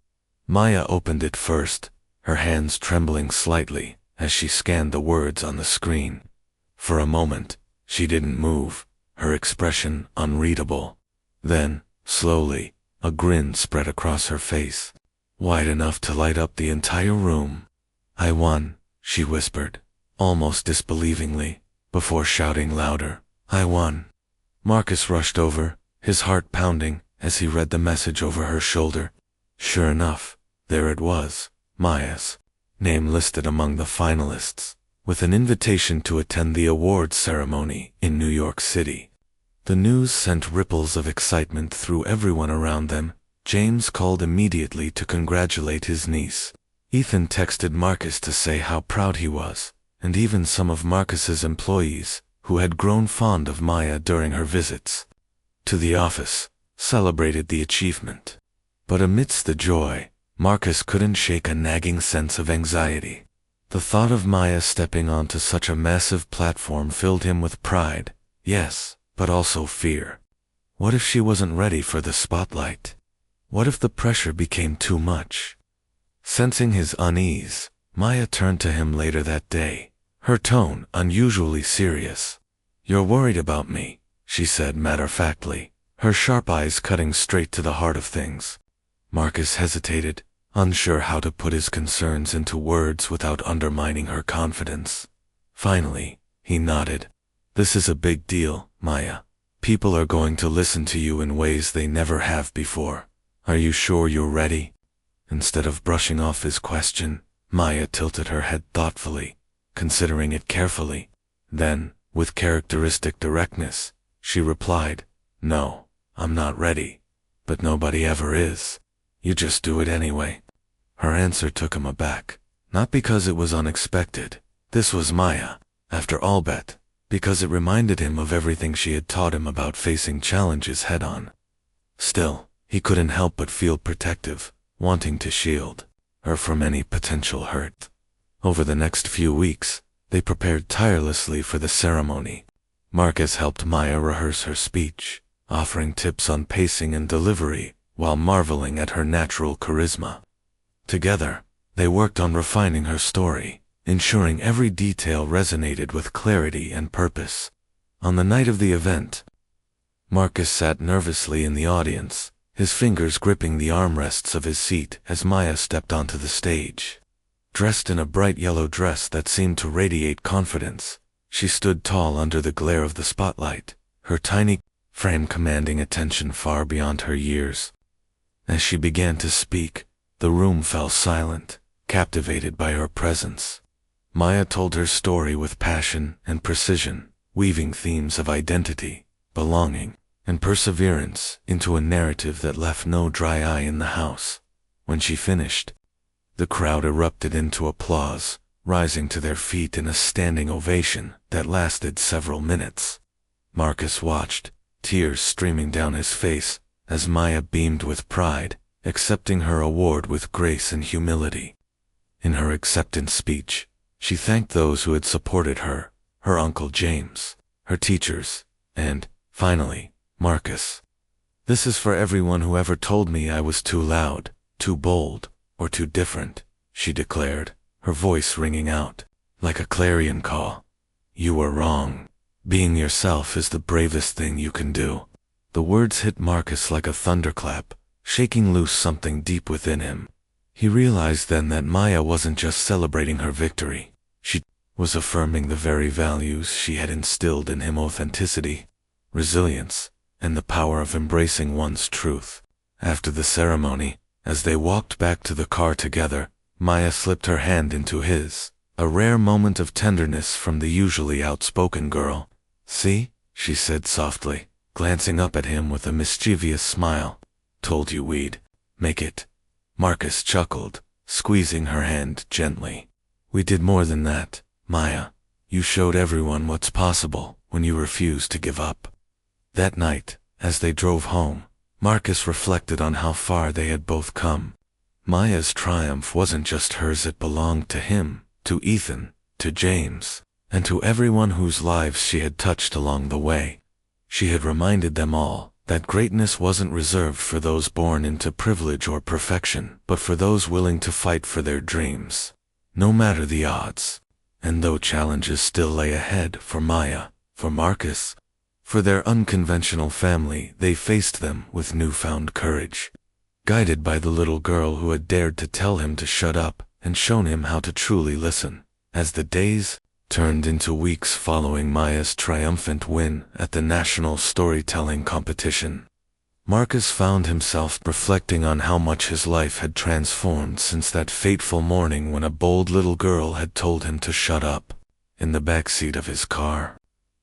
Maya opened it first, her hands trembling slightly as she scanned the words on the screen. For a moment, she didn't move, her expression unreadable. Then, slowly, a grin spread across her face, wide enough to light up the entire room. "I won," she whispered, almost disbelievingly, before shouting louder, "I won." Marcus rushed over, his heart pounding as he read the message over her shoulder. Sure enough, there it was, Maya's name listed among the finalists, with an invitation to attend the awards ceremony in New York City. The news sent ripples of excitement through everyone around them. James called immediately to congratulate his niece. Ethan texted Marcus to say how proud he was, and even some of Marcus's employees, who had grown fond of Maya during her visits to the office, celebrated the achievement. But amidst the joy, Marcus couldn't shake a nagging sense of anxiety. The thought of Maya stepping onto such a massive platform filled him with pride, yes, but also fear. What if she wasn't ready for the spotlight? What if the pressure became too much? Sensing his unease, Maya turned to him later that day, her tone unusually serious. "You're worried about me," she said matter-of-factly, her sharp eyes cutting straight to the heart of things. Marcus hesitated, unsure how to put his concerns into words without undermining her confidence. Finally, he nodded. "This is a big deal, Maya. People are going to listen to you in ways they never have before. Are you sure you're ready?" Instead of brushing off his question, Maya tilted her head thoughtfully, considering it carefully. Then, with characteristic directness, she replied, "No, I'm not ready. But nobody ever is. You just do it anyway." Her answer took him aback, not because it was unexpected. This was Maya, after all, but because it reminded him of everything she had taught him about facing challenges head-on. Still, he couldn't help but feel protective, wanting to shield her from any potential hurt. Over the next few weeks, they prepared tirelessly for the ceremony. Marcus helped Maya rehearse her speech, offering tips on pacing and delivery, while marveling at her natural charisma. Together, they worked on refining her story, ensuring every detail resonated with clarity and purpose. On the night of the event, Marcus sat nervously in the audience, his fingers gripping the armrests of his seat as Maya stepped onto the stage. Dressed in a bright yellow dress that seemed to radiate confidence, she stood tall under the glare of the spotlight, her tiny frame commanding attention far beyond her years. As she began to speak, the room fell silent, captivated by her presence. Maya told her story with passion and precision, weaving themes of identity, belonging, and perseverance into a narrative that left no dry eye in the house. When she finished, the crowd erupted into applause, rising to their feet in a standing ovation that lasted several minutes. Marcus watched, tears streaming down his face, as Maya beamed with pride, accepting her award with grace and humility. In her acceptance speech, she thanked those who had supported her, her Uncle James, her teachers, and, finally, Marcus. "This is for everyone who ever told me I was too loud, too bold, or too different," she declared, her voice ringing out like a clarion call. "You were wrong. Being yourself is the bravest thing you can do." The words hit Marcus like a thunderclap, shaking loose something deep within him. He realized then that Maya wasn't just celebrating her victory. She was affirming the very values she had instilled in him: authenticity, resilience, and the power of embracing one's truth. After the ceremony, as they walked back to the car together, Maya slipped her hand into his, a rare moment of tenderness from the usually outspoken girl. "See?" she said softly, glancing up at him with a mischievous smile. "Told you we'd make it." Marcus chuckled, squeezing her hand gently. "We did more than that, Maya. You showed everyone what's possible when you refused to give up." That night, as they drove home, Marcus reflected on how far they had both come. Maya's triumph wasn't just hers, it belonged to him, to Ethan, to James, and to everyone whose lives she had touched along the way. She had reminded them all that greatness wasn't reserved for those born into privilege or perfection, but for those willing to fight for their dreams, no matter the odds. And though challenges still lay ahead for Maya, for Marcus, for their unconventional family, they faced them with newfound courage. Guided by the little girl who had dared to tell him to shut up and shown him how to truly listen. As the days turned into weeks following Maya's triumphant win at the national storytelling competition, Marcus found himself reflecting on how much his life had transformed since that fateful morning when a bold little girl had told him to shut up in the backseat of his car.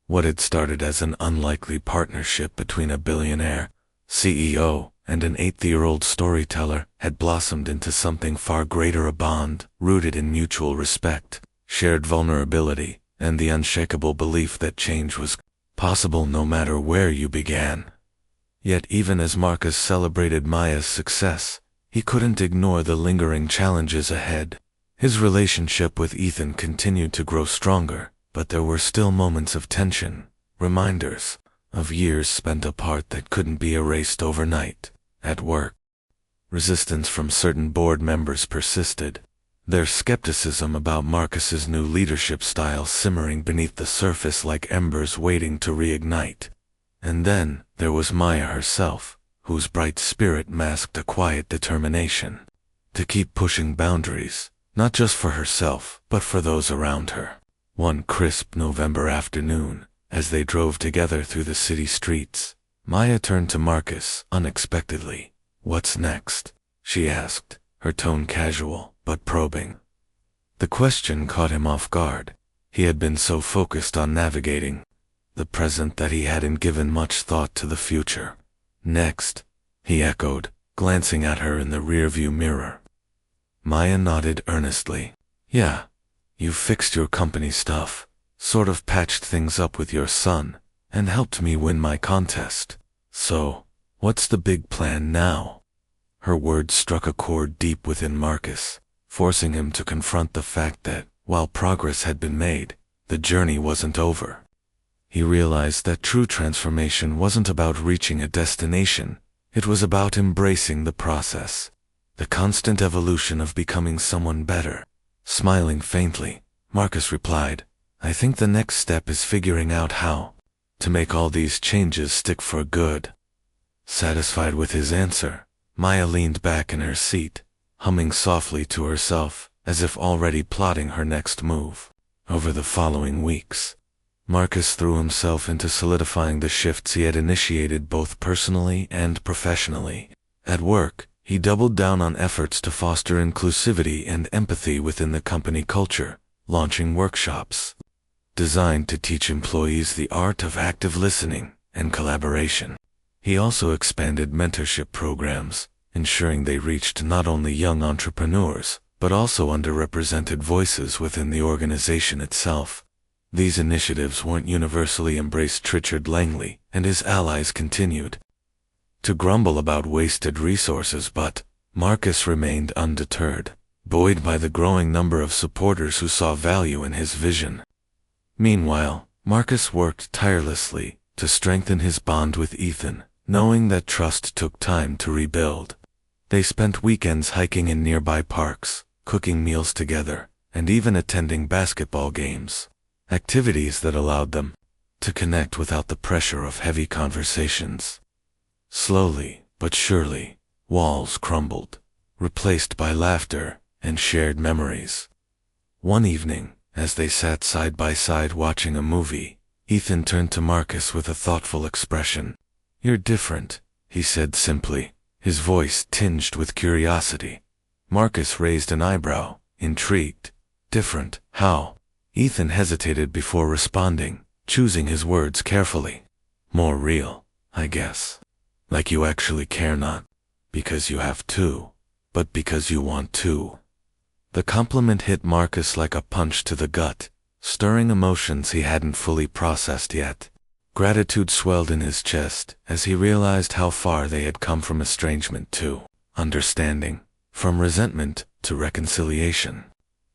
What had started as an unlikely partnership between a billionaire CEO and an 8-year-old storyteller had blossomed into something far greater, a bond rooted in mutual respect, shared vulnerability, and the unshakable belief that change was possible no matter where you began. Yet even as Marcus celebrated Maya's success, he couldn't ignore the lingering challenges ahead. His relationship with Ethan continued to grow stronger, but there were still moments of tension, reminders of years spent apart that couldn't be erased overnight. At work, resistance from certain board members persisted, their skepticism about Marcus's new leadership style simmering beneath the surface like embers waiting to reignite. And then there was Maya herself, whose bright spirit masked a quiet determination to keep pushing boundaries, not just for herself, but for those around her. One crisp November afternoon, as they drove together through the city streets, Maya turned to Marcus unexpectedly. "What's next?" she asked, her tone casual but probing. The question caught him off guard. He had been so focused on navigating the present that he hadn't given much thought to the future. "Next," he echoed, glancing at her in the rearview mirror. Maya nodded earnestly. "Yeah, you fixed your company stuff, sort of patched things up with your son, and helped me win my contest. So, what's the big plan now?" Her words struck a chord deep within Marcus, forcing him to confront the fact that, while progress had been made, the journey wasn't over. He realized that true transformation wasn't about reaching a destination, it was about embracing the process, the constant evolution of becoming someone better. Smiling faintly, Marcus replied, "I think the next step is figuring out how to make all these changes stick for good." Satisfied with his answer, Maya leaned back in her seat, humming softly to herself, as if already plotting her next move. Over the following weeks, Marcus threw himself into solidifying the shifts he had initiated both personally and professionally. At work, he doubled down on efforts to foster inclusivity and empathy within the company culture, launching workshops designed to teach employees the art of active listening and collaboration. He also expanded mentorship programs, ensuring they reached not only young entrepreneurs, but also underrepresented voices within the organization itself. These initiatives weren't universally embraced. Richard Langley and his allies continued to grumble about wasted resources, but Marcus remained undeterred, buoyed by the growing number of supporters who saw value in his vision. Meanwhile, Marcus worked tirelessly to strengthen his bond with Ethan, knowing that trust took time to rebuild. They spent weekends hiking in nearby parks, cooking meals together, and even attending basketball games, activities that allowed them to connect without the pressure of heavy conversations. Slowly but surely, walls crumbled, replaced by laughter and shared memories. One evening, as they sat side by side watching a movie, Ethan turned to Marcus with a thoughtful expression. "You're different," he said simply, his voice tinged with curiosity. Marcus raised an eyebrow, intrigued. "Different? How?" Ethan hesitated before responding, choosing his words carefully. "More real, I guess. Like you actually care, not because you have to, but because you want to." The compliment hit Marcus like a punch to the gut, stirring emotions he hadn't fully processed yet. Gratitude swelled in his chest as he realized how far they had come from estrangement to understanding, from resentment to reconciliation.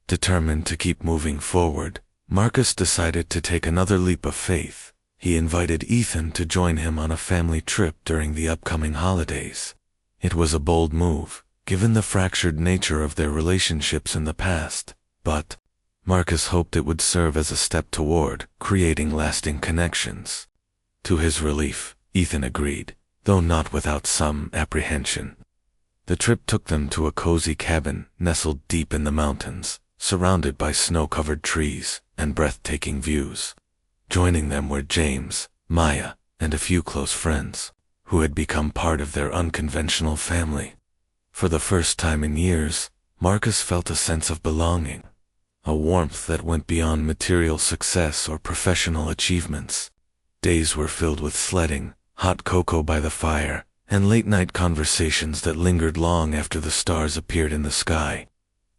Determined to keep moving forward, Marcus decided to take another leap of faith. He invited Ethan to join him on a family trip during the upcoming holidays. It was a bold move, given the fractured nature of their relationships in the past, but Marcus hoped it would serve as a step toward creating lasting connections. To his relief, Ethan agreed, though not without some apprehension. The trip took them to a cozy cabin nestled deep in the mountains, surrounded by snow-covered trees and breathtaking views. Joining them were James, Maya, and a few close friends, who had become part of their unconventional family. For the first time in years, Marcus felt a sense of belonging, a warmth that went beyond material success or professional achievements. Days were filled with sledding, hot cocoa by the fire, and late-night conversations that lingered long after the stars appeared in the sky.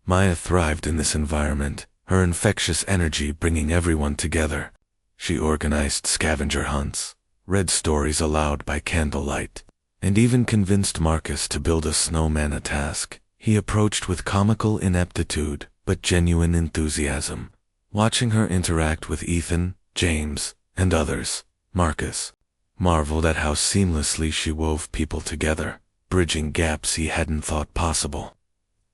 Maya thrived in this environment, her infectious energy bringing everyone together. She organized scavenger hunts, read stories aloud by candlelight, and even convinced Marcus to build a snowman, a task he approached with comical ineptitude but genuine enthusiasm. Watching her interact with Ethan, James, and others, Marcus marveled at how seamlessly she wove people together, bridging gaps he hadn't thought possible.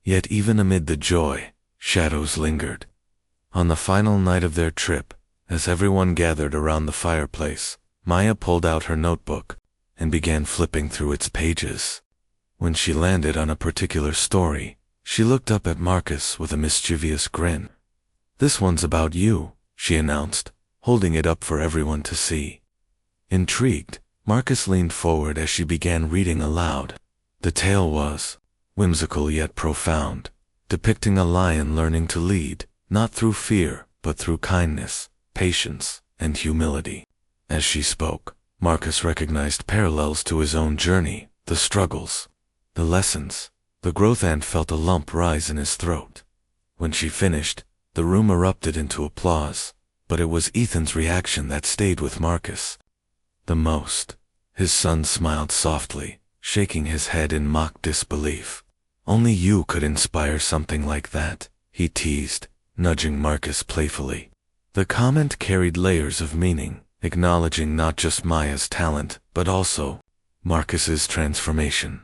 Yet even amid the joy, shadows lingered. On the final night of their trip, as everyone gathered around the fireplace, Maya pulled out her notebook and began flipping through its pages. When she landed on a particular story, she looked up at Marcus with a mischievous grin. "This one's about you," she announced, holding it up for everyone to see. Intrigued, Marcus leaned forward as she began reading aloud. The tale was whimsical yet profound, depicting a lion learning to lead, not through fear, but through kindness, patience, and humility. As she spoke, Marcus recognized parallels to his own journey, the struggles, the lessons, the growth, and felt a lump rise in his throat. When she finished, the room erupted into applause, but it was Ethan's reaction that stayed with Marcus the most. His son smiled softly, shaking his head in mock disbelief. "Only you could inspire something like that," he teased, nudging Marcus playfully. The comment carried layers of meaning, acknowledging not just Maya's talent, but also Marcus's transformation.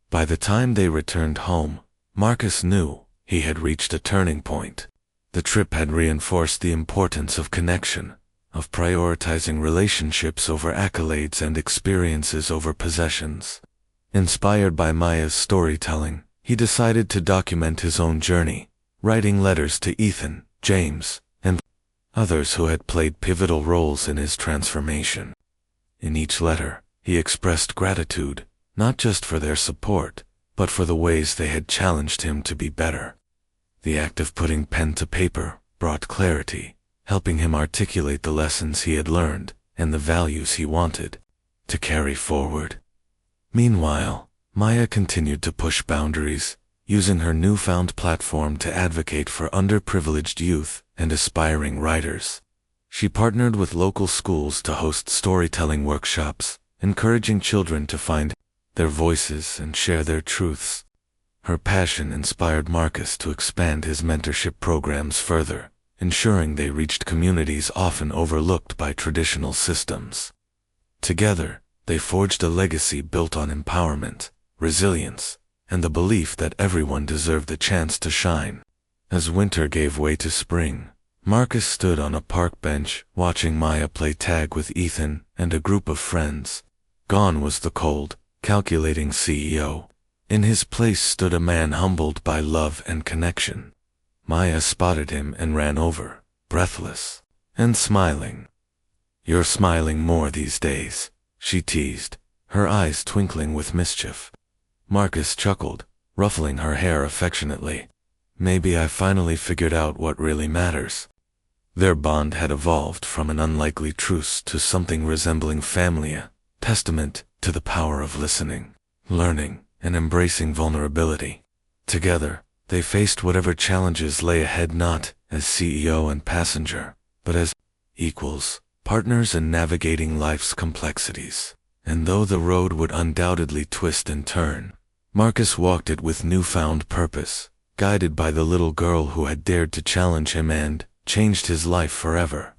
By the time they returned home, Marcus knew he had reached a turning point. The trip had reinforced the importance of connection, of prioritizing relationships over accolades and experiences over possessions. Inspired by Maya's storytelling, he decided to document his own journey, writing letters to Ethan, James, and others who had played pivotal roles in his transformation. In each letter, he expressed gratitude, not just for their support, but for the ways they had challenged him to be better. The act of putting pen to paper brought clarity, helping him articulate the lessons he had learned and the values he wanted to carry forward. Meanwhile, Maya continued to push boundaries, using her newfound platform to advocate for underprivileged youth and aspiring writers. She partnered with local schools to host storytelling workshops, encouraging children to find their voices and share their truths. Her passion inspired Marcus to expand his mentorship programs further, ensuring they reached communities often overlooked by traditional systems. Together, they forged a legacy built on empowerment, resilience, and the belief that everyone deserved the chance to shine. As winter gave way to spring, Marcus stood on a park bench watching Maya play tag with Ethan and a group of friends. Gone was the cold, calculating CEO. In his place stood a man humbled by love and connection. Maya spotted him and ran over, breathless and smiling. "You're smiling more these days," she teased, her eyes twinkling with mischief. Marcus chuckled, ruffling her hair affectionately. "Maybe I finally figured out what really matters." Their bond had evolved from an unlikely truce to something resembling family, a testament to the power of listening, learning, and embracing vulnerability. Together, they faced whatever challenges lay ahead, not as CEO and passenger, but as equals, partners in navigating life's complexities. And though the road would undoubtedly twist and turn, Marcus walked it with newfound purpose, guided by the little girl who had dared to challenge him and changed his life forever.